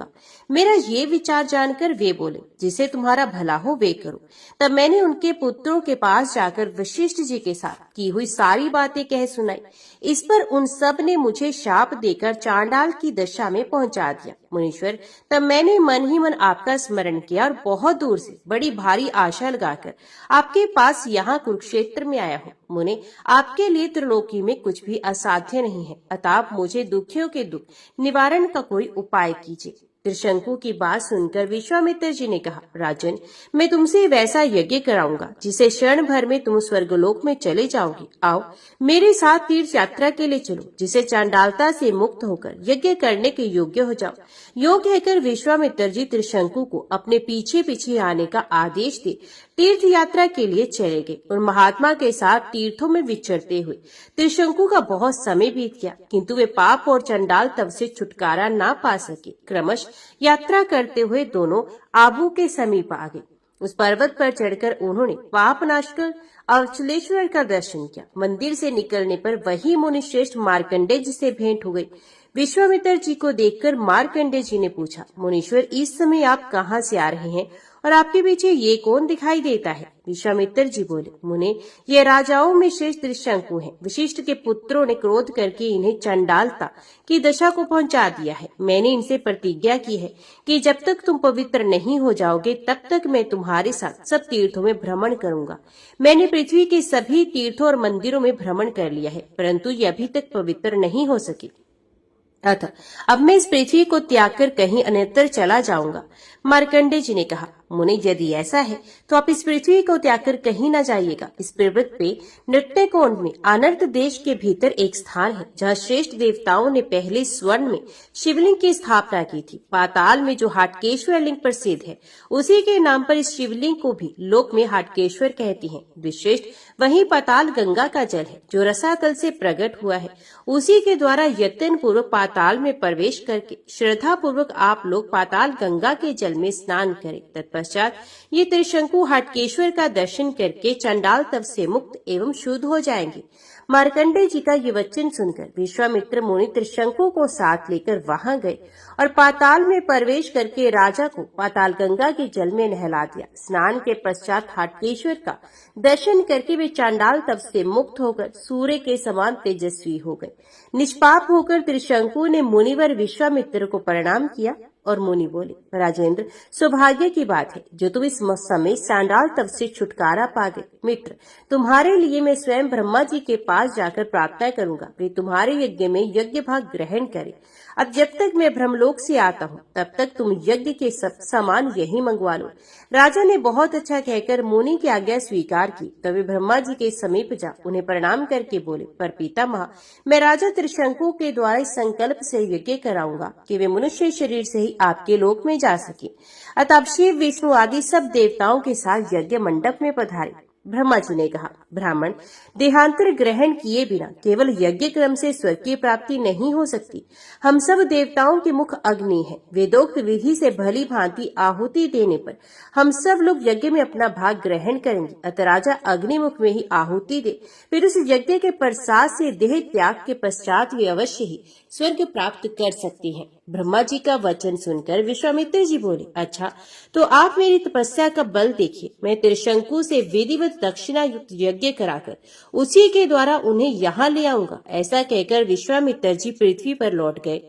मेरा ये विचार जानकर वे बोले, जिसे तुम्हारा भला हो वे करो। तब मैंने उनके पुत्रों के पास जाकर वशिष्ठ जी के साथ की हुई सारी बातें कह सुनाई। इस पर उन सब ने मुझे शाप देकर चांडाल की दशा में पहुंचा दिया। मुनीश्वर, तब मैंने मन ही मन आपका स्मरण किया और बहुत दूर से बड़ी भारी आशा लगाकर आपके पास यहाँ कुरुक्षेत्र में आया हूँ। मुने, आपके लिए त्रिलोकी में कुछ भी असाध्य नहीं है, अतः आप मुझे दुखियों के दुख निवारण का कोई उपाय कीजिए। त्रिशंकु की बात सुनकर विश्वामित्र जी ने कहा, राजन, मैं तुमसे वैसा यज्ञ कराऊंगा जिसे क्षण भर में तुम स्वर्गलोक में चले जाओगे। आओ मेरे साथ तीर्थ यात्रा के लिए चलो, जिसे चांडालता से मुक्त होकर यज्ञ करने के योग्य हो जाओ। योग कहकर विश्वामित्र जी त्रिशंकु को अपने पीछे पीछे आने का आदेश दे तीर्थ यात्रा के लिए चले गए और महात्मा के साथ तीर्थों में विचरते हुए त्रिशंकु का बहुत समय बीत गया, किंतु वे पाप और चंडाल तब से छुटकारा ना पा सके। क्रमश यात्रा करते हुए दोनों आबू के समीप आ गए। उस पर्वत पर चढ़कर उन्होंने पाप नाश कर अचलेश्वर का दर्शन किया। मंदिर से निकलने पर वही मुनिश्रेष्ठ मार्कंडेय जी से भेंट हो गई। विश्वामित्र जी को देखकर मार्कंडेय जी ने पूछा, मुनीश्वर, इस समय आप कहाँ से आ रहे हैं और आपके पीछे ये कौन दिखाई देता है? विश्वामित्र जी बोले, मुने, ये राजाओं में श्रेष्ठ त्रिशंकु हैं। वशिष्ठ के पुत्रों ने क्रोध करके इन्हें चंडालता की दशा को पहुंचा दिया है। मैंने इनसे प्रतिज्ञा की है कि जब तक तुम पवित्र नहीं हो जाओगे तब तक मैं तुम्हारे साथ सब तीर्थों में भ्रमण करूंगा। मैंने पृथ्वी के सभी तीर्थों और मंदिरों में भ्रमण कर लिया है, परंतु ये अभी तक पवित्र नहीं हो सके। अतः अब मैं इस पृथ्वी को त्याग कर कहीं अन्यत्र चला जाऊंगा। मार्कंडेय जी ने कहा, मुनि, यदि ऐसा है तो आप इस पृथ्वी को त्याग कर कहीं न जाइएगा। इस पर्वत पे नृत्यकोण में अनर्त देश के भीतर एक स्थान है जहाँ श्रेष्ठ देवताओं ने पहले स्वर्ण में शिवलिंग की स्थापना की थी। पाताल में जो हाटकेश्वर लिंग प्रसिद्ध है, उसी के नाम पर इस शिवलिंग को भी लोक में हाटकेश्वर कहती हैं। विश्रेष्ठ वही पाताल गंगा का जल है जो रसातल से प्रकट हुआ है। उसी के द्वारा यत्न पूर्वक पाताल में प्रवेश करके श्रद्धा पूर्वक आप लोग पाताल गंगा के जल में स्नान करें। तत्पश्चात ये त्रिशंकु हाटकेश्वर का दर्शन करके चंडाल तप से मुक्त एवं शुद्ध हो जाएंगे। मार्कंडेय जी का ये वचन सुनकर विश्वामित्र मुनि त्रिशंकु को साथ लेकर वहां गए और पाताल में प्रवेश करके राजा को पाताल गंगा के जल में नहला दिया। स्नान के पश्चात हाटकेश्वर का दर्शन करके वे चांडाल तप से मुक्त होकर सूर्य के समान तेजस्वी हो गए। निष्पाप होकर त्रिशंकु ने मुनिवर विश्वामित्र को प्रणाम किया और मुनि बोले, राजेंद्र, सौभाग्य की बात है जो तुम इस समय चांडाल तप से छुटकारा पा गए। मित्र, तुम्हारे लिए मैं स्वयं ब्रह्मा जी के पास जाकर प्रार्थना करूंगा, वे तुम्हारे यज्ञ में यज्ञ भाग ग्रहण करें। अब जब तक मैं ब्रह्मलोक से आता हूँ तब तक तुम यज्ञ के सब सामान यही मंगवा लो। राजा ने बहुत अच्छा कहकर मुनि की आज्ञा स्वीकार की। तभी ब्रह्मा जी के समीप जा उन्हें प्रणाम करके बोले, पर पितामह, मैं राजा त्रिशंकु के द्वारा इस संकल्प से यज्ञ कराऊंगा कि वे मनुष्य शरीर से ही आपके लोक में जा सके। अतः शिव, विष्णु आदि सब देवताओं के साथ यज्ञ मंडप में पधारे। ब्रह्मा जी ने कहा, ब्राह्मण, देहांतर ग्रहण किए बिना केवल यज्ञ क्रम से स्वर्ग की प्राप्ति नहीं हो सकती। हम सब देवताओं के मुख अग्नि है। वेदोक्त विधि से भली भांति आहुति देने पर हम सब लोग यज्ञ में अपना भाग ग्रहण करेंगे। अतः राजा अग्निमुख में ही आहुति दे, फिर उस यज्ञ के प्रसाद से देह त्याग के पश्चात वे अवश्य ही स्वर्ग प्राप्त कर सकती हैं। ब्रह्मा जी का वचन सुनकर विश्वामित्र जी बोले, अच्छा, तो आप मेरी तपस्या का बल देखिए। मैं त्रिशंकु से विधिवत दक्षिणा युक्त यज्ञ कराकर उसी के द्वारा उन्हें यहाँ ले आऊंगा। ऐसा कहकर विश्वामित्र जी पृथ्वी पर लौट गए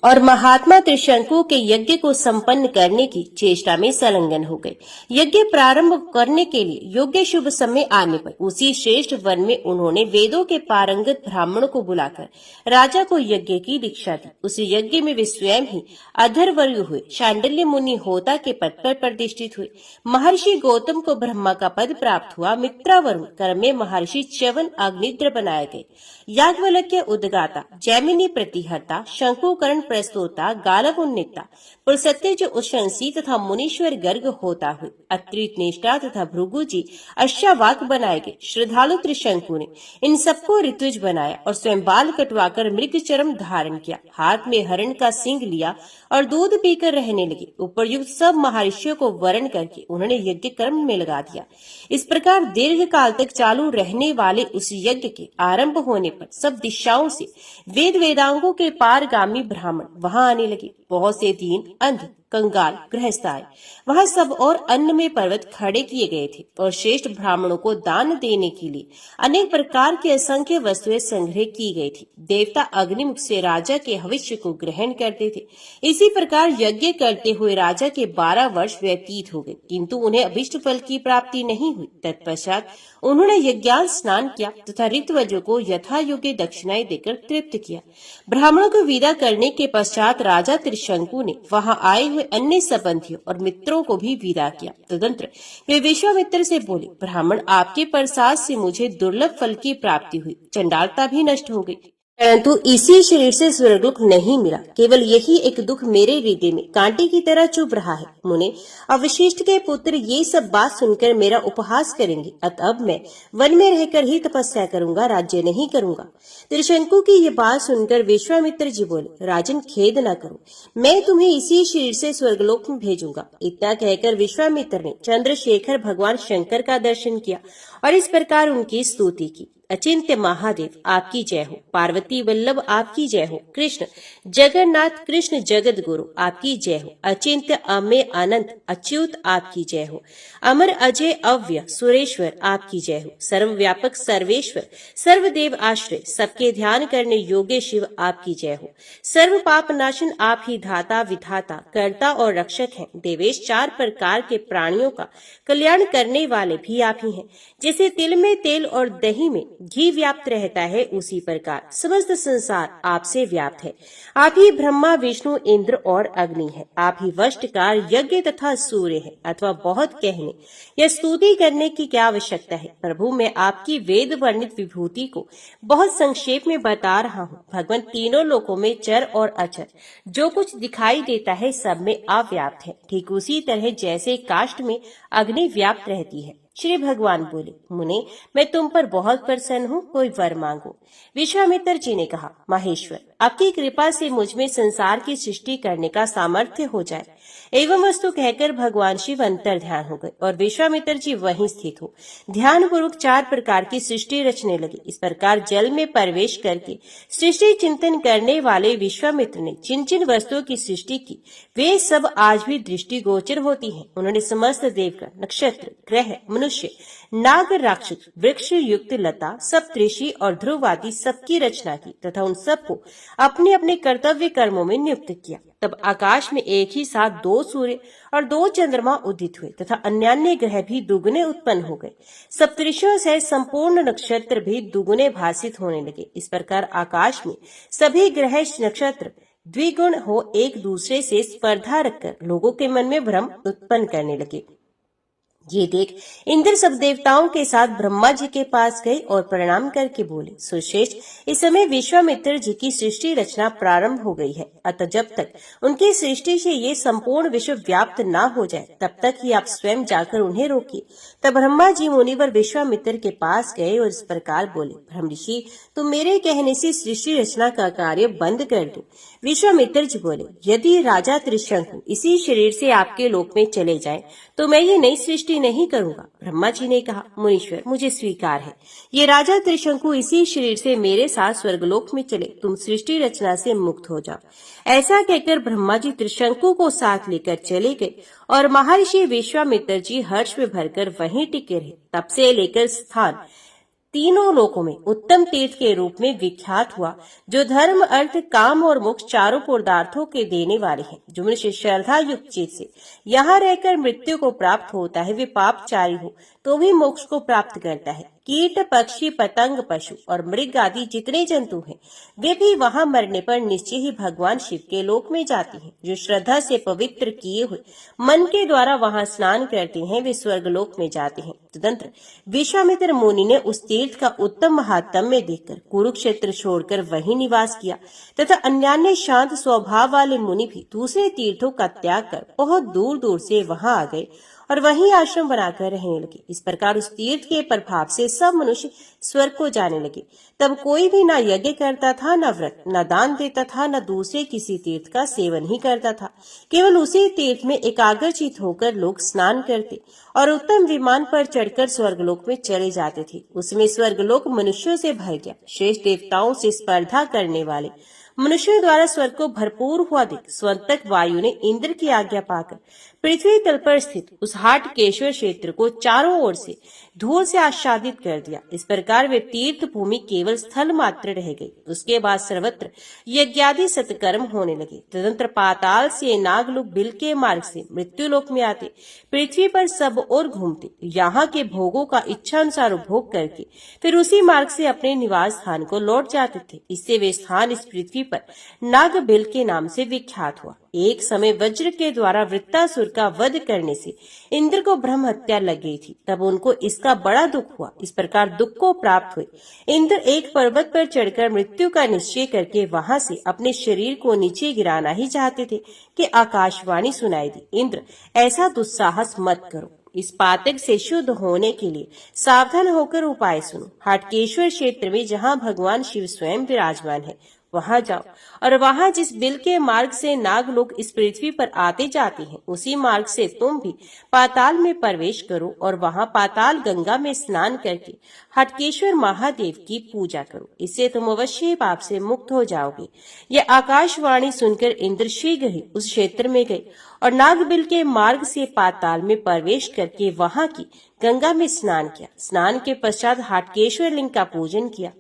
और महात्मा त्रिशंकु के यज्ञ को संपन्न करने की चेष्टा में संलग्न हो गए। यज्ञ प्रारंभ करने के लिए योग्य शुभ समय आने पर उसी श्रेष्ठ वन में उन्होंने वेदों के पारंगत ब्राह्मणों को बुलाकर राजा को यज्ञ की दीक्षा दी। उस यज्ञ में वे स्वयं ही अधर्वर्ग हुए, शांडिल्य मुनि होता के पद पर प्रतिष्ठित हुए। महर्षि गौतम को ब्रह्मा का पद प्राप्त हुआ। मित्रावरुण कर्म में महर्षि च्यवन अग्निद्र बनाए गए। याज्ञवल्क्य उद्गाता, जैमिनी प्रतिहर्ता, शंकुकर्ण प्रस्तोता, गालव उन्नेता, पुलस्त्य उशंसी तथा मुनीश्वर गर्ग होता हुए। अत्रि नेष्टा तथा भृगु जी अश्वावाक बनाए गए। श्रद्धालु त्रिशंकु ने इन सबको ऋतुज बनाया और स्वयं बाल कटवाकर मृग चरम धारण किया। हाथ में हरण का सिंग लिया और दूध पीकर रहने लगे। उपरयुक्त सब महर्षियों को वरण करके उन्होंने यज्ञ कर्म में लगा दिया। इस प्रकार दीर्घ काल तक चालू रहने वाले उस यज्ञ के आरंभ होने पर सब दिशाओं से वेद वेदांगों के पारगामी ब्राह्मण वहां आने लगे। बहुत से दीन, अंध, कंगाल गृहस्थ आए। वहां सब और अन्न में पर्वत खड़े किए गए थे और श्रेष्ठ ब्राह्मणों को दान देने के लिए अनेक प्रकार की असंख्य वस्तुएं संग्रह की गई थी। देवता अग्निमुख से राजा के हविष्य को ग्रहण करते थे। इसी प्रकार यज्ञ करते हुए राजा के 12 वर्ष व्यतीत हो गए, किंतु उन्हें अभिष्ट फल की प्राप्ति नहीं हुई। तत्पश्चात उन्होंने यज्ञान स्नान किया तथा ऋतवजों को यथा योग्य दक्षिणाएं देकर तृप्त किया। ब्राह्मणों को विदा करने के पश्चात राजा त्रिशंकु ने वहां आए हुए अन्य संबंधियों और मित्रों को भी विदा किया। तदंतर वे विश्वामित्र से बोले, ब्राह्मण, आपके प्रसाद से मुझे दुर्लभ फल की प्राप्ति हुई, चंडालता भी नष्ट हो गई, परंतु इसी शरीर से स्वर्गलोक नहीं मिला। केवल यही एक दुख मेरे हृदय में कांटे की तरह चुभ रहा है। मुने, अवशिष्ट के पुत्र ये सब बात सुनकर मेरा उपहास करेंगे, अतः अब मैं वन में रहकर ही तपस्या करूंगा, राज्य नहीं करूंगा। त्रिशंकु की ये बात सुनकर विश्वामित्र जी बोले, राजन, खेद न करो, मैं तुम्हें इसी शरीर से स्वर्गलोक में भेजूंगा। इतना कहकर विश्वामित्र ने चंद्रशेखर भगवान शंकर का दर्शन किया और इस प्रकार उनकी स्तुति की। अचिंत्य महादेव आपकी जय हो, पार्वती वल्लभ आपकी जय हो, कृष्ण जगन्नाथ, कृष्ण जगत गुरु आपकी जय हो, अचिंत्य अमेय अनंत अच्युत आपकी जय हो, अमर अजय अव्य सुरेश्वर आपकी जय हो, सर्वव्यापक सर्वेश्वर सर्वदेव आश्रय सबके ध्यान करने योग्य शिव आपकी जय हो, सर्व पाप नाशन आप ही धाता विधाता कर्ता और रक्षक हैं। देवेश, 4 प्रकार के प्राणियों का कल्याण करने वाले भी आप ही हैं। जैसे तिल में तेल और दही में घी व्याप्त रहता है, उसी प्रकार समस्त संसार आपसे व्याप्त है। आप ही ब्रह्मा, विष्णु, इंद्र और अग्नि है। आप ही वष्टकार, यज्ञ तथा सूर्य है। अथवा बहुत कहने या स्तुति करने की क्या आवश्यकता है। प्रभु, मैं आपकी वेद वर्णित विभूति को बहुत संक्षेप में बता रहा हूँ। भगवान तीनों लोकों में चर और अचर जो कुछ दिखाई देता है सब में अव्याप्त है। ठीक उसी तरह जैसे काष्ठ में अग्नि व्याप्त रहती है। श्री भगवान बोले, मुने, मैं तुम पर बहुत प्रसन्न हूँ, कोई वर मांगो। विश्वामित्र जी ने कहा, महेश्वर, आपकी कृपा से मुझ में संसार की सृष्टि करने का सामर्थ्य हो जाए। एवं वस्तु कहकर भगवान शिव अंतर ध्यान हो गए और विश्वामित्र जी वहीं स्थित हो ध्यान पूर्वक 4 प्रकार की सृष्टि रचने लगे। इस प्रकार जल में प्रवेश करके सृष्टि चिंतन करने वाले विश्वामित्र ने जिन जिन वस्तुओं की सृष्टि की वे सब आज भी दृष्टि गोचर होती हैं। उन्होंने समस्त देवगण, नक्षत्र, ग्रह, मनुष्य, नाग, राक्षस, वृक्ष युक्त लता, सप्तऋषि और ध्रुव आदि सबकी रचना की तथा उन सबको अपने अपने कर्तव्य कर्मों में नियुक्त किया। तब आकाश में एक ही साथ 2 सूर्य और 2 चंद्रमा उदित हुए तथा अन्यान्य ग्रह भी दुगुने उत्पन्न हो गए। सप्तऋषियों से संपूर्ण नक्षत्र भी दुगुने भासित होने लगे। इस प्रकार आकाश में सभी ग्रह नक्षत्र द्विगुण हो एक दूसरे से स्पर्धा रखकर लोगों के मन में भ्रम उत्पन्न करने लगे। ये देख इंद्र सब देवताओं के साथ ब्रह्मा जी के पास गए और प्रणाम करके बोले, सुश्रेष्ठ, इस समय विश्वामित्र जी की सृष्टि रचना प्रारंभ हो गई है, अतः जब तक उनकी सृष्टि से ये संपूर्ण विश्व व्याप्त न हो जाए तब तक ही आप स्वयं जाकर उन्हें रोकिए। तब ब्रह्मा जी मुनिवर विश्वामित्र के पास गए और इस प्रकार बोले, ब्रह्म ऋषि, तुम मेरे कहने से सृष्टि रचना का कार्य बंद कर दो। विश्वामित्र जी बोले, यदि राजा त्रिशंकु इसी शरीर से आपके लोक में चले जाएं, तो मैं ये नई सृष्टि नहीं करूंगा। ब्रह्मा जी ने कहा, मुनीश्वर, मुझे स्वीकार है, ये राजा त्रिशंकु इसी शरीर से मेरे साथ स्वर्गलोक में चले, तुम सृष्टि रचना से मुक्त हो जाओ। ऐसा कहकर ब्रह्मा जी त्रिशंकु को साथ लेकर चले गए और महर्षि विश्वामित्र जी हर्ष में भरकर वहीं टिके रहे। तब से लेकर स्थान तीनों लोकों में उत्तम तीर्थ के रूप में विख्यात हुआ, जो धर्म, अर्थ, काम और मोक्ष चारों पुरुषार्थों के देने वाले हैं। जो मनुष्य श्रद्धा युक्त चित्त से यहाँ रहकर मृत्यु को प्राप्त होता है, वे पापचारी हो तो भी मोक्ष को प्राप्त करता है। कीट, पक्षी, पतंग, पशु और मृग आदि जितने जंतु हैं, वे भी वहां मरने पर निश्चय ही भगवान शिव के लोक में जाते हैं। जो श्रद्धा से पवित्र किए हुए मन के द्वारा वहां स्नान करते हैं, वे स्वर्गलोक में जाते हैं। तदंतर विश्वामित्र मुनि ने उस तीर्थ का उत्तम महात्म्य देखकर कुरुक्षेत्र छोड़कर वहीं निवास किया तथा अन्यान्य शांत स्वभाव वाले मुनि भी दूसरे तीर्थों का त्याग कर बहुत दूर दूर से वहां आ गए और वहीं आश्रम बनाकर रहने लगे। इस प्रकार उस तीर्थ के प्रभाव से सब मनुष्य स्वर्ग को जाने लगे। तब कोई भी न यज्ञ करता था, न व्रत, न दान देता था, न दूसरे किसी तीर्थ का सेवन ही करता था। केवल उसी तीर्थ में एकाग्रचित होकर लोग स्नान करते और उत्तम विमान पर चढ़कर स्वर्गलोक में चले जाते थे। उसमें स्वर्गलोक मनुष्यों से भर गया। श्रेष्ठ देवताओं से स्पर्धा करने वाले मनुष्यों द्वारा स्वर्ग को भरपूर हुआ देख स्वंतक वायु ने इंद्र की आज्ञा पाकर पृथ्वी तल पर स्थित उस हाटकेश्वर क्षेत्र को चारों ओर से धूल से आच्छादित कर दिया। इस प्रकार वे तीर्थ भूमि केवल स्थल मात्र रह गई। उसके बाद सर्वत्र यज्ञादि सत्कर्म होने लगे। तदंतर पाताल से नागलोक बिल के मार्ग से मृत्यु लोक में आते, पृथ्वी पर सब ओर घूमते, यहाँ के भोगों का इच्छा अनुसार उपभोग करके फिर उसी मार्ग से अपने निवास स्थान को लौट जाते थे। इससे वे स्थान इस पृथ्वी पर नागबिल के नाम से विख्यात हुआ। एक समय वज्र के द्वारा वृत्तासुर का वध करने से इंद्र को ब्रह्म हत्या लग गई थी। तब उनको इसका बड़ा दुख हुआ। इस प्रकार दुख को प्राप्त हुए इंद्र एक पर्वत पर चढ़कर मृत्यु का निश्चय करके वहां से अपने शरीर को नीचे गिराना ही चाहते थे कि आकाशवाणी सुनाई दी, इंद्र, ऐसा दुस्साहस मत करो। इस पातक से शुद्ध होने के लिए सावधान होकर उपाय सुनो। हाटकेश्वर क्षेत्र में जहाँ भगवान शिव स्वयं विराजमान है, वहां जाओ और वहां जिस बिल के मार्ग से नाग लोग इस पृथ्वी पर आते जाते हैं, उसी मार्ग से तुम भी पाताल में प्रवेश करो और वहां पाताल गंगा में स्नान करके हटकेश्वर महादेव की पूजा करो। इससे तुम अवश्य पाप से मुक्त हो जाओगे। यह आकाशवाणी सुनकर इंद्र शीघ्र ही उस क्षेत्र में गए और नागबिल के मार्ग से पाताल में प्रवेश करके वहां की गंगा में स्नान किया। स्नान के पश्चात हाटकेश्वर लिंग का पूजन किया।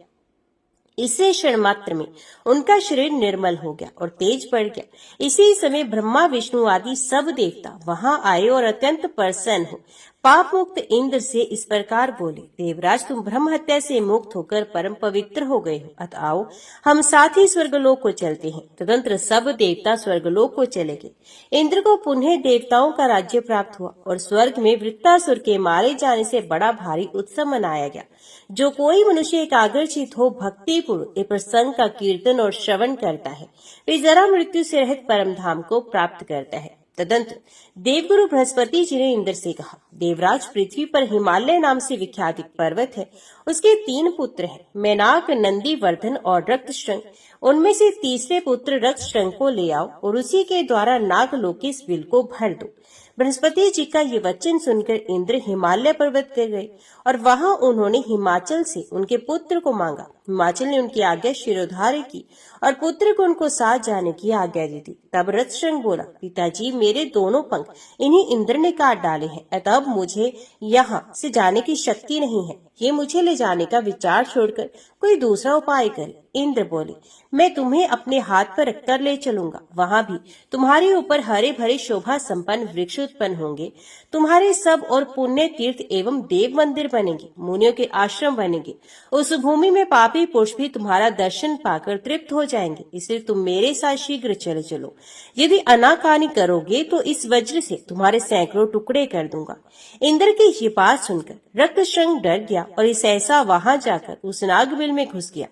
इससे क्षण मात्र में उनका शरीर निर्मल हो गया और तेज बढ़ गया। इसी समय ब्रह्मा, विष्णु आदि सब देवता वहां आए और अत्यंत प्रसन्न हो पाप मुक्त इंद्र से इस प्रकार बोले, देवराज, तुम ब्रह्म हत्या से मुक्त होकर परम पवित्र हो गए हो, अतः आओ हम साथ ही स्वर्गलोक को चलते हैं। तदंतर सब देवता स्वर्गलोक को चले गए। इंद्र को पुनः देवताओं का राज्य प्राप्त हुआ और स्वर्ग में वृत्तासुर के मारे जाने से बड़ा भारी उत्सव मनाया गया। जो कोई मनुष्य एकाग्रचित हो भक्ति पूर्वक इस प्रसंग का कीर्तन और श्रवण करता है, वे जरा मृत्यु से रहित परम धाम को प्राप्त करता है। तदंतर देवगुरु बृहस्पति जी ने इंद्र से कहा, देवराज, पृथ्वी पर हिमालय नाम से विख्यात एक पर्वत है। उसके 3 पुत्र हैं, मैनाक, नंदी वर्धन और रक्तशृंग। उनमें से तीसरे पुत्र रक्तशृंग को ले आओ और उसी के द्वारा नागलोक के इस बिल को भर दो। बृहस्पति जी का ये वचन सुनकर इंद्र हिमालय पर्वत पर गए और वहां उन्होंने हिमाचल से उनके पुत्र को मांगा। हिमाचल ने उनकी आज्ञा शिरोधार्य की और पुत्र को उनको साथ जाने की आज्ञा दी थी। तब रत्शृंग बोला, पिताजी, मेरे दोनों पंख इन्हीं इंद्र ने काट डाले हैं, अतः अब मुझे यहाँ से जाने की शक्ति नहीं है। ये मुझे ले जाने का विचार छोड़कर कोई दूसरा उपाय करे। इंद्र बोले, मैं तुम्हें अपने हाथ पर रखकर ले चलूंगा। वहां भी तुम्हारे ऊपर हरे भरे शोभा संपन्न वृक्ष उत्पन्न होंगे। तुम्हारे सब और पुण्य तीर्थ एवं देव मंदिर बनेंगे, मुनियों के आश्रम बनेंगे। उस भूमि में पापी पुरुष भी तुम्हारा दर्शन पाकर तृप्त हो जाएंगे। इसलिए तुम मेरे साथ शीघ्र चले चलो। यदि अनाकानी करोगे तो इस वज्र से तुम्हारे सैकड़ों टुकड़े कर दूंगा। इंद्र की ये बात सुनकर रक्तशृंग डर गया और सहसा वहां जाकर उस नागबिल में घुस गया।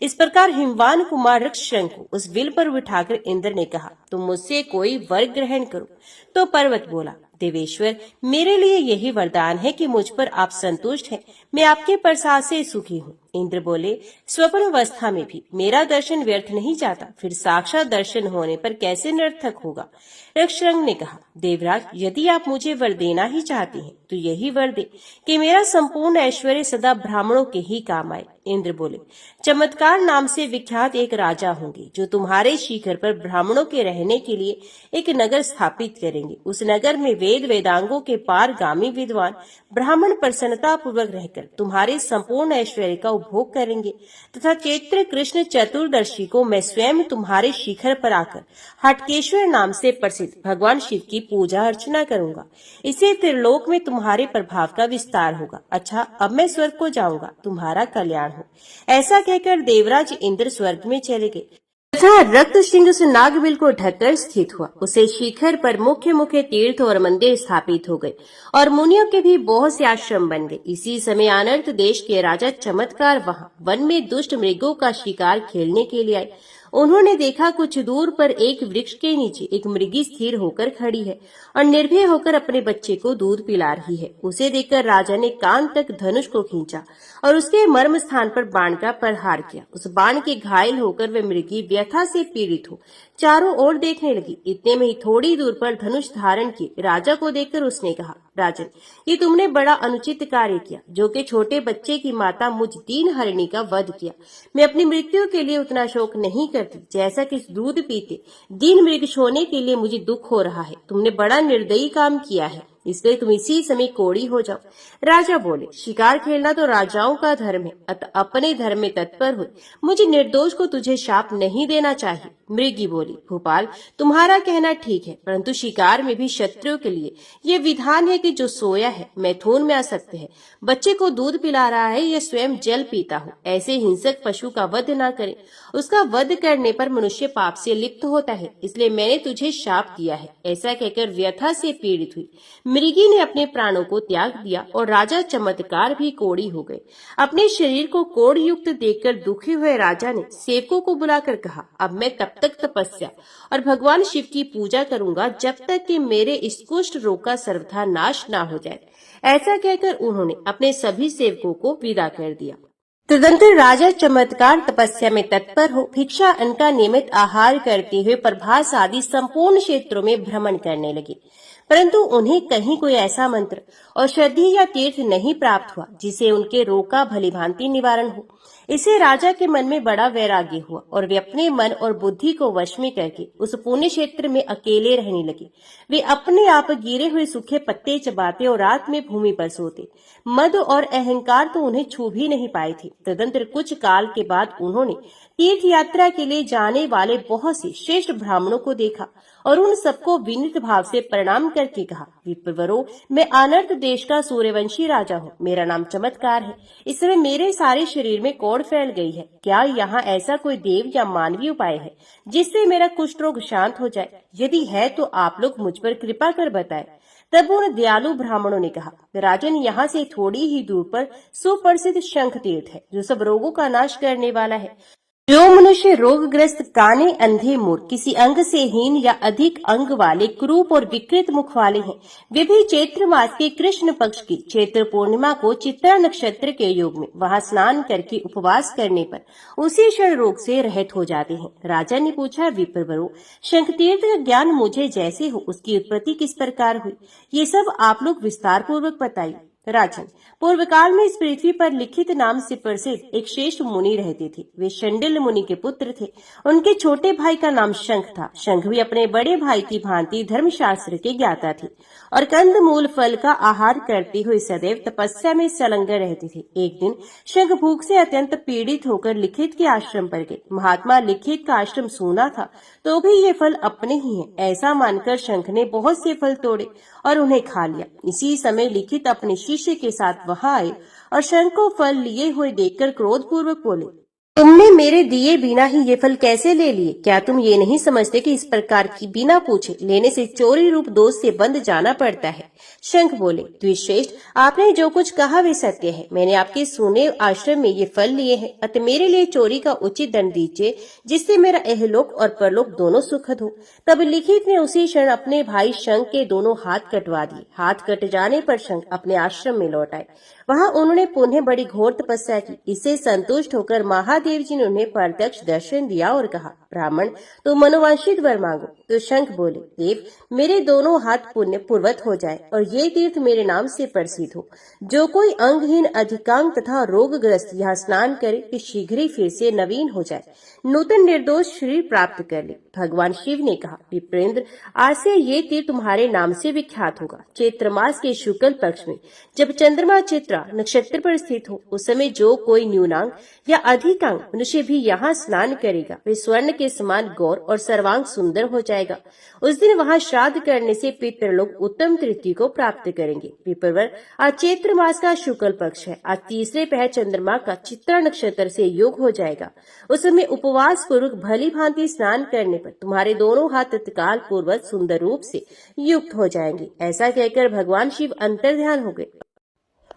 इस प्रकार हिमवान कुमार रक्तशृंग को उस बिल पर बिठाकर इंद्र ने कहा, तुम मुझसे कोई वर ग्रहण करो। तो पर्वत बोला, देवेश्वर, मेरे लिए यही वरदान है कि मुझ पर आप संतुष्ट हैं। मैं आपके प्रसाद से सुखी हूँ। इंद्र बोले, स्वप्न अवस्था में भी मेरा दर्शन व्यर्थ नहीं जाता, फिर साक्षात दर्शन होने पर कैसे निरर्थक होगा। रक्तशृंग ने कहा, देवराज, यदि आप मुझे वर देना ही चाहते हैं तो यही वर दे कि मेरा संपूर्ण ऐश्वर्य सदा ब्राह्मणों के ही काम आए। इंद्र बोले, चमत्कार नाम से विख्यात एक राजा होंगे जो तुम्हारे शिखर पर ब्राह्मणों के रहने के लिए एक नगर स्थापित करेंगे। उस नगर में वेद वेदांगों के पारगामी विद्वान ब्राह्मण प्रसन्नता पूर्वक रहकर तुम्हारे संपूर्ण ऐश्वर्य का उपभोग करेंगे तथा चैत्र कृष्ण चतुर्दशी को मैं स्वयं तुम्हारे शिखर पर आकर हटकेश्वर नाम से प्रसिद्ध भगवान शिव की पूजा अर्चना करूंगा। इससे त्रिलोक में तुम्हारे प्रभाव का विस्तार होगा। अच्छा, अब मैं स्वर्ग को जाऊंगा, तुम्हारा कल्याण हो। ऐसा कहकर देवराज इंद्र स्वर्ग में चले गए तथा रक्तशृंग उस नागबिल को ढककर स्थित हुआ। उसे शिखर पर मुख्य मुख्य तीर्थ और मंदिर स्थापित हो गए और मुनियों के भी बहुत से आश्रम बन गए। इसी समय अनर्थ देश के राजा चमत्कार वहां वन में दुष्ट मृगों का शिकार खेलने के लिए आए। उन्होंने देखा कुछ दूर पर एक वृक्ष के नीचे एक मृगी स्थिर होकर खड़ी है और निर्भय होकर अपने बच्चे को दूध पिला रही है। उसे देखकर राजा ने कान तक धनुष को खींचा और उसके मर्म स्थान पर बाण का प्रहार किया। उस बाण के घायल होकर वे मृगी व्यथा से पीड़ित हो चारों ओर देखने लगी। इतने में ही थोड़ी दूर पर धनुष धारण किए राजा को देखकर उसने कहा, राजन, ये तुमने बड़ा अनुचित कार्य किया, जो कि छोटे बच्चे की माता मुझ दीन हरिणी का वध किया। मैं अपनी मृत्यु के लिए उतना शोक नहीं करती जैसा कि दूध पीते दीन मृग छोड़ने के लिए मुझे दुख हो रहा है। तुमने बड़ा निर्दयी काम किया है, इसलिए तुम इसी समय कोड़ी हो जाओ। राजा बोले, शिकार खेलना तो राजाओं का धर्म है, अतः अपने धर्म में तत्पर हो। मुझे निर्दोष को तुझे शाप नहीं देना चाहिए। मृगी बोली, भोपाल, तुम्हारा कहना ठीक है, परंतु शिकार में भी शत्रुओं के लिए ये विधान है कि जो सोया है मैथुन में आसक्त है, बच्चे को दूध पिला रहा है या स्वयं जल पीता हो, ऐसे हिंसक पशु का वध न करे। उसका वध करने पर मनुष्य पाप से लिप्त होता है, इसलिए मैंने तुझे शाप दिया है। ऐसा कहकर व्यथा से पीड़ित हुई मृगी ने अपने प्राणों को त्याग दिया और राजा चमत्कार भी कोड़ी हो गए। अपने शरीर को कोड़ युक्त देखकर दुखी हुए राजा ने सेवकों को बुलाकर कहा, अब मैं तब तक तपस्या और भगवान शिव की पूजा करूंगा जब तक कि मेरे इस कुष्ठ रोग का सर्वथा नाश न हो जाए। ऐसा कहकर उन्होंने अपने सभी सेवकों को विदा कर दिया। तदंतर राजा चमत्कार तपस्या में तत्पर हो भिक्षा अन्न का नियमित आहार करते हुए प्रभास आदि संपूर्ण क्षेत्रों में भ्रमण करने लगे, परंतु उन्हें कहीं कोई ऐसा मंत्र औषधि या तीर्थ नहीं प्राप्त हुआ जिसे उनके रोग का भलीभांति निवारण हो। इससे राजा के मन में बड़ा वैराग्य हुआ और वे अपने मन और बुद्धि को वश में करके उस पुण्य क्षेत्र में अकेले रहने लगे। वे अपने आप गिरे हुए सूखे पत्ते चबाते और रात में भूमि पर सोते। मद और अहंकार तो उन्हें छू भी नहीं पाए थे। तदंतर कुछ काल के बाद उन्होंने तीर्थ यात्रा के लिए जाने वाले बहुत से श्रेष्ठ ब्राह्मणों को देखा और उन सबको विनीत भाव से प्रणाम करके कहा, विप्रवरों, मैं अनर्थ देश का सूर्यवंशी राजा हूँ। मेरा नाम चमत्कार है। इस समय मेरे सारे शरीर में कोढ़ फैल गई है। क्या यहाँ ऐसा कोई देव या मानवीय उपाय है जिससे मेरा कुष्ठ रोग शांत हो जाए? यदि है तो आप लोग मुझ पर कृपा कर बताएं। तब उन दयालु ब्राह्मणों ने कहा, राजन, यहाँ से थोड़ी ही दूर पर सुप्रसिद्ध शंख तीर्थ है जो सब रोगों का नाश करने वाला है। जो मनुष्य रोगग्रस्त, काने, अंधे, मूर्ख, किसी अंग से हीन या अधिक अंग वाले, क्रूप और विकृत मुख वाले हैं, वे भी चैत्र मास के कृष्ण पक्ष की चैत्र पूर्णिमा को चित्रा नक्षत्र के योग में वहां स्नान करके उपवास करने पर उसी क्षण रोग से रहित हो जाते हैं। राजा ने पूछा, विप्रवरों, शंख तीर्थ का ज्ञान मुझे जैसे हो उसकी उत्पत्ति किस प्रकार हुई, ये सब आप लोग विस्तार पूर्वक बताइए। राजन, पूर्व काल में इस पृथ्वी पर लिखित नाम से प्रसिद्ध एक श्रेष्ठ मुनि रहते थे। वे शंडिल मुनि के पुत्र थे। उनके छोटे भाई का नाम शंख था। शंख भी अपने बड़े भाई की भांति धर्मशास्त्र के ज्ञाता थे और कंद मूल फल का आहार करते हुए सदैव तपस्या में संलग्न रहते थे। एक दिन शंख भूख से अत्यंत पीड़ित होकर लिखित के आश्रम पर गए। महात्मा लिखित का आश्रम सूना था, तो भी ये फल अपने ही हैं, ऐसा मानकर शंख ने बहुत से फल तोड़े और उन्हें खा लिया। इसी समय लिखित अपने शिष्य के साथ वहां आए और शंख को फल लिए हुए देखकर क्रोधपूर्वक बोले, तुमने मेरे दिए बिना ही ये फल कैसे ले लिए? क्या तुम ये नहीं समझते कि इस प्रकार की बिना पूछे लेने से चोरी रूप दोष से बंद जाना पड़ता है? शंख बोले, द्विश्रेष्ठ, आपने जो कुछ कहा वे सत्य है। मैंने आपके सुने आश्रम में ये फल लिए हैं, अतः मेरे लिए चोरी का उचित दंड दीजिए, जिससे मेरा इहलोक और परलोक दोनों सुखद हो। तब लिखित ने उसी क्षण अपने भाई शंख के दोनों हाथ कटवा दिए। हाथ कट जाने पर शंख अपने आश्रम में लौट आए। वहां उन्होंने पुनः बड़ी घोर तपस्या की। इससे संतुष्ट होकर महादेव जी ने उन्हें प्रत्यक्ष दर्शन दिया और कहा, ब्राह्मण, तो मनोवांछित वर मांगो। तो शंख बोले, देव, मेरे दोनों हाथ पुण्य पूर्वत हो जाए और ये तीर्थ मेरे नाम से प्रसिद्ध हो। जो कोई अंगहीन, अधिकांग तथा रोगग्रस्त यहाँ स्नान करे कि शीघ्र ही फिर से नवीन हो जाए, नूतन निर्दोष शरीर प्राप्त कर ले। भगवान शिव ने कहा, विप्रेंद्र, आज से ये तीर्थ तुम्हारे नाम से विख्यात होगा। चैत्र मास के शुक्ल पक्ष में जब चंद्रमा चित्रा नक्षत्र पर स्थित हो, उस समय जो कोई न्यूनांग या अधिकांग मनुष्य भी यहाँ स्नान करेगा, वे स्वर्ण के समान गौर और सर्वांग सुंदर हो जाएगा। उस दिन वहाँ श्राद्ध करने से पितृलोक उत्तम तृप्ति को प्राप्त करेंगे। विप्रवर, आज चैत्र मास का शुक्ल पक्ष है। आज तीसरे पहर चंद्रमा का चित्रा नक्षत्र से योग हो जाएगा। उस समय उपवास पूर्वक भली भांति स्नान करने पर तुम्हारे दोनों हाथ तत्काल पूर्वक सुंदर रूप से युक्त हो जाएंगे। ऐसा कहकर भगवान शिव अंतर्ध्यान हो गए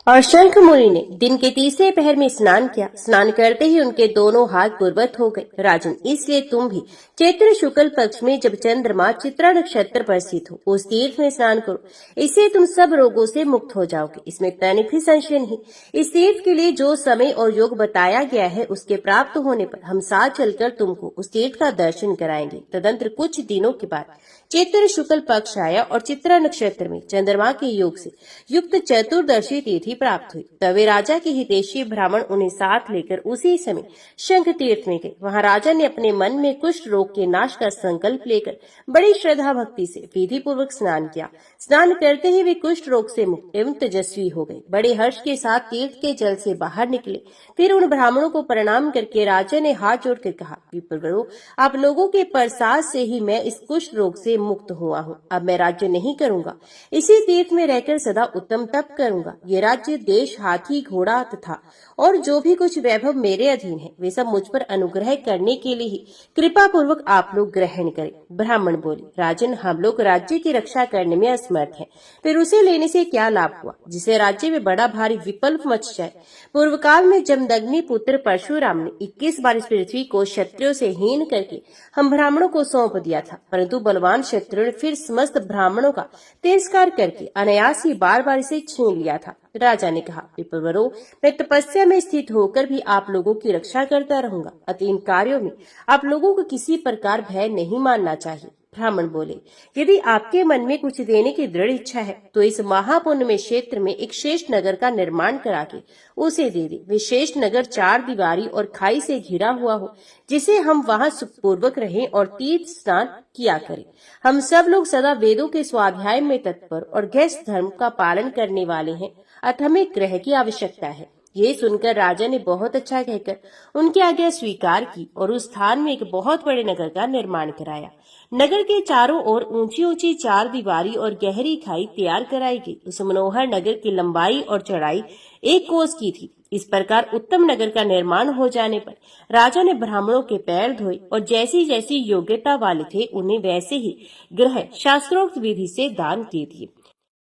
और शंख मुनि ने दिन के तीसरे पहर में स्नान किया। स्नान करते ही उनके दोनों हाथ पूर्वत हो गए। राजन, इसलिए तुम भी चैत्र शुक्ल पक्ष में जब चंद्रमा चित्रा नक्षत्र पर स्थित हो, उस तीर्थ में स्नान करो। इससे तुम सब रोगों से मुक्त हो जाओगे। इसमें तनिक भी संशय नहीं। इस तीर्थ के लिए जो समय और योग बताया गया है, उसके प्राप्त होने पर हम साथ चलकर तुमको उस तीर्थ का दर्शन कराएंगे। तदंतर कुछ दिनों के बाद चैत्र शुक्ल पक्ष आया और चित्रा नक्षत्र में चंद्रमा के योग से युक्त चतुर्दशी तिथि प्राप्त हुई। तब वे राजा के हितैषी ब्राह्मण उन्हें साथ लेकर उसी समय शंख तीर्थ में गए। वहां राजा ने अपने मन में कुष्ठ रोग के नाश का संकल्प लेकर बड़ी श्रद्धा भक्ति से विधि पूर्वक स्नान किया। स्नान करते ही वे कुष्ठ रोग से मुक्त एवं तेजस्वी हो गए। बड़े हर्ष के साथ तीर्थ के जल से बाहर निकले। फिर उन ब्राह्मणों को प्रणाम करके राजा ने हाथ जोड़कर कहा, विप्रवरों, आप लोगों के प्रसाद से ही मैं इस कुष्ठ रोग से मुक्त हुआ हूँ। अब मैं राज्य नहीं करूंगा। इसी तीर्थ में रहकर सदा उत्तम तप करूंगा। ये राज्य, देश, हाथी, घोड़ा तथा और जो भी कुछ वैभव मेरे अधीन है, वे सब मुझ पर अनुग्रह करने के लिए ही कृपा पूर्वक आप लोग ग्रहण करें। ब्राह्मण बोले, राजन, हम लोग राज्य की रक्षा करने में असमर्थ हैं। फिर उसे लेने से क्या लाभ हुआ, जिसे राज्य में बड़ा भारी विपल्प मच जाए। पूर्व काल में जमदग्नि पुत्र परशुराम ने 21 बार इस पृथ्वी को क्षत्रियों से हीन करके हम ब्राह्मणों को सौंप दिया था, परंतु बलवान क्षत्रियों ने फिर समस्त ब्राह्मणों का तिरस्कार करके अनायास ही बार बार इसे छीन लिया था। राजा ने कहा, विप्रवरों, मैं तपस्या में स्थित होकर भी आप लोगों की रक्षा करता रहूंगा। अतः इन कार्यों में आप लोगों को किसी प्रकार भय नहीं मानना चाहिए। ब्राह्मण बोले, यदि आपके मन में कुछ देने की दृढ़ इच्छा है, तो इस महापुण्य में क्षेत्र में एक श्रेष्ठ नगर का निर्माण करा के उसे दे दे। वे श्रेष्ठ नगर 4 दीवारी और खाई से घिरा हुआ हो, जिसे हम वहां सुखपूर्वक रहें और तीर्थ स्नान किया करें। हम सब लोग सदा वेदों के स्वाध्याय में तत्पर और गृहस्थ धर्म का पालन करने वाले हैं, अतः हमें ग्रह की आवश्यकता है। ये सुनकर राजा ने बहुत अच्छा कहकर उनकी आज्ञा स्वीकार की और उस स्थान में एक बहुत बड़े नगर का निर्माण कराया। नगर के चारों ओर ऊंची ऊंची 4 दीवारी और गहरी खाई तैयार कराई गई। उस मनोहर नगर की लंबाई और चौड़ाई 1 कोस की थी। इस प्रकार उत्तम नगर का निर्माण हो जाने पर राजा ने ब्राह्मणों के पैर धोए और जैसी जैसी योग्यता वाले थे, उन्हें वैसे ही ग्रह शास्त्रोक्त विधि से दान दे दिए।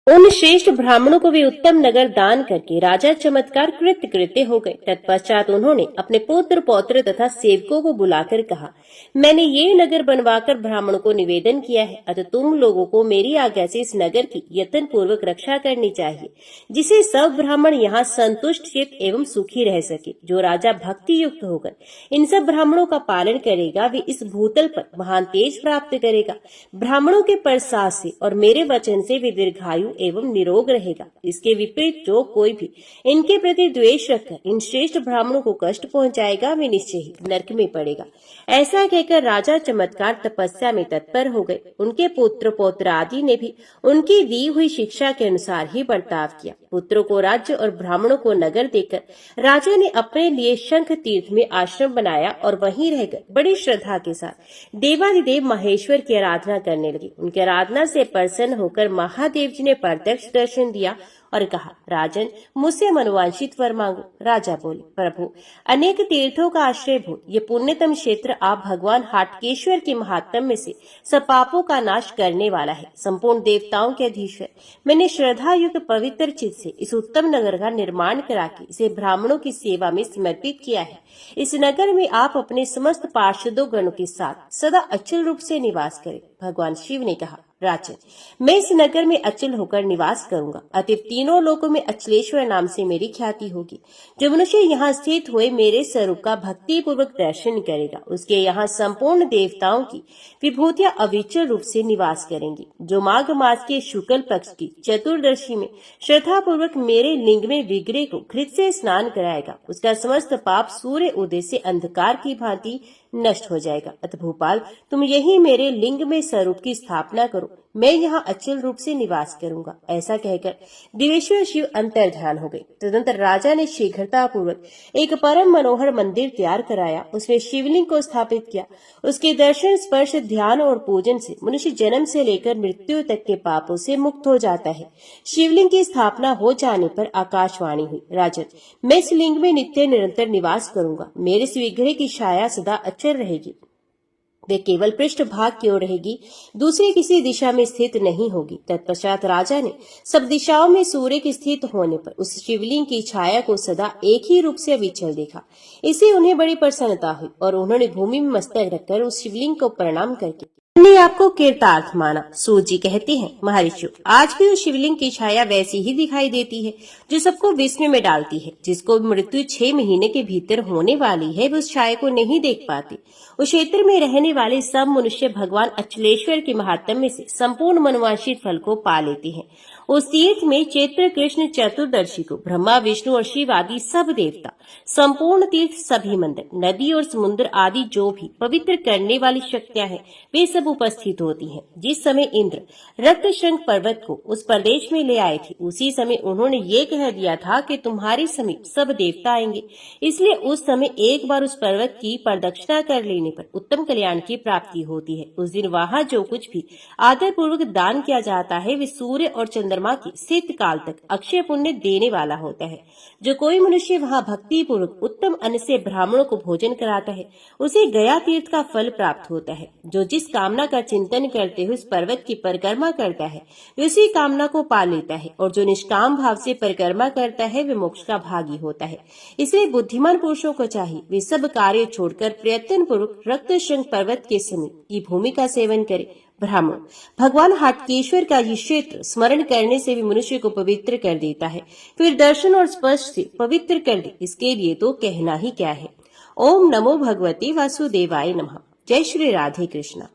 उन श्रेष्ठ ब्राह्मणों को वे उत्तम नगर दान करके राजा चमत्कार कृत्य हो गए। तत्पश्चात उन्होंने अपने पुत्र पौत्र तथा सेवकों को बुलाकर कहा, मैंने ये नगर बनवाकर ब्राह्मणों को निवेदन किया है, अतः तुम लोगों को मेरी आज्ञा से इस नगर की यत्न पूर्वक रक्षा करनी चाहिए, जिसे सब ब्राह्मण यहाँ संतुष्ट चित्त एवं सुखी रह सके। जो राजा भक्ति युक्त होकर इन सब ब्राह्मणों का पालन करेगा, वे इस भूतल पर महान तेज प्राप्त करेगा। ब्राह्मणों के प्रसाद से और मेरे वचन से वे दीर्घायु एवं निरोग रहेगा। इसके विपरीत जो कोई भी इनके प्रति द्वेष रखकर इन श्रेष्ठ ब्राह्मणों को कष्ट पहुंचाएगा वे निश्चय ही नरक में पड़ेगा। ऐसा कहकर राजा चमत्कार तपस्या में तत्पर हो गए। उनके पुत्र पौत्र आदि ने भी उनकी दी हुई शिक्षा के अनुसार ही बर्ताव किया। पुत्रों को राज्य और ब्राह्मणों को नगर देकर राजा ने अपने लिए शंख तीर्थ में आश्रम बनाया और वहीं रहकर बड़ी श्रद्धा के साथ देवाधिदेव महेश्वर की आराधना करने लगे। उनकी आराधना से प्रसन्न होकर महादेव जी ने प्रत्यक्ष दर्शन दिया और कहा, राजन मुझसे मनोवांछित वर मांगो। राजा बोले, प्रभु अनेक तीर्थों का आश्रय भूत ये पुण्यतम क्षेत्र आप भगवान हाटकेश्वर के महात्म्य से सब पापों का नाश करने वाला है। संपूर्ण देवताओं के अधीश्वर मैंने श्रद्धा युक्त पवित्र चित्त से इस उत्तम नगर का निर्माण करा के इसे ब्राह्मणों की सेवा में समर्पित किया है। इस नगर में आप अपने समस्त पार्षदों गणों के साथ सदा अचल रूप से निवास करें। भगवान शिव ने कहा, राजन मैं इस नगर में अचल होकर निवास करूंगा। अतः तीनों लोकों में अचलेश्वर नाम से मेरी ख्याति होगी। जो मनुष्य यहाँ स्थित हुए मेरे स्वरूप का भक्ति पूर्वक दर्शन करेगा उसके यहाँ संपूर्ण देवताओं की विभूतियां अविचल रूप से निवास करेंगी। जो माघ मास के शुक्ल पक्ष की चतुर्दशी में श्रद्धा पूर्वक मेरे लिंग में विग्रह को घृत से स्नान कराएगा उसका समस्त पाप सूर्य उदय से अंधकार की भांति नष्ट हो जाएगा। अतः भोपाल तुम यही मेरे लिंग में स्वरूप की स्थापना करो, मैं यहाँ अचल रूप से निवास करूंगा। ऐसा कहकर देवेश्वर शिव अंतर्ध्यान हो गए। तदनंतर राजा ने शीघ्रता पूर्वक एक परम मनोहर मंदिर तैयार कराया। उसमें शिवलिंग को स्थापित किया। उसके दर्शन स्पर्श ध्यान और पूजन से मनुष्य जन्म से लेकर मृत्यु तक के पापों से मुक्त हो जाता है। शिवलिंग की स्थापना हो जाने पर आकाशवाणी हुई, राजन मैं इस लिंग में नित्य निरंतर निवास करूंगा। मेरे इस विग्रह की छाया सदा अचल रहेगी। वे केवल पृष्ठ भाग की ओर रहेगी, दूसरी किसी दिशा में स्थित नहीं होगी। तत्पश्चात राजा ने सब दिशाओं में सूर्य के स्थित होने पर उस शिवलिंग की छाया को सदा एक ही रूप से अविचल देखा। इससे उन्हें बड़ी प्रसन्नता हुई और उन्होंने भूमि में मस्तक रखकर उस शिवलिंग को प्रणाम करके ने आपको कृतार्थ माना। सूत जी कहते हैं, महर्षि आज भी उस शिवलिंग की छाया वैसी ही दिखाई देती है जो सबको विस्मय में डालती है। जिसको मृत्यु 6 महीने के भीतर होने वाली है वे उस छाया को नहीं देख पाते। उस क्षेत्र में रहने वाले सब मनुष्य भगवान अचलेश्वर के महात्म्य से संपूर्ण मनोवांछित फल को पा लेते हैं। उस तीर्थ में चैत्र कृष्ण चतुर्दशी को ब्रह्मा विष्णु और शिव आदि सब देवता, संपूर्ण तीर्थ, सभी मंदिर, नदी और समुद्र आदि जो भी पवित्र करने वाली शक्तियां हैं वे सब उपस्थित होती हैं। जिस समय इंद्र रक्तशृंग पर्वत को उस प्रदेश में ले आए थे उसी समय उन्होंने ये कह दिया था कि तुम्हारे समीप सब देवता आएंगे। इसलिए उस समय एक बार उस पर्वत की प्रदक्षिणा कर लेने पर उत्तम कल्याण की प्राप्ति होती है। उस दिन वहाँ जो कुछ भी आदर पूर्वक दान किया जाता है वे सूर्य और चंद्रमा की स्थित काल तक अक्षय पुण्य देने वाला होता है। जो कोई मनुष्य वहाँ भक्ति पूर्वक उत्तम अन्न से ब्राह्मणों को भोजन कराता है उसे गया तीर्थ का फल प्राप्त होता है। जो जिस कामना का चिंतन करते हुए उस पर्वत की परिक्रमा करता है उसी कामना को पा लेता है और जो निष्काम भाव से परिक्रमा करता है वे मोक्ष का भागी होता है। इसलिए बुद्धिमान पुरुषों को चाहिए वे सब कार्य छोड़कर प्रयत्न पूर्वक रक्तशृंग पर्वत के समीप की भूमि का सेवन करे। ब्राह्मण भगवान हाटकेश्वर का ये क्षेत्र स्मरण करने से भी मनुष्य को पवित्र कर देता है, फिर दर्शन और स्पर्श से पवित्र कर दे, इसके लिए तो कहना ही क्या है। ओम नमो भगवते वासुदेवाय नमः। जय श्री राधे कृष्णा।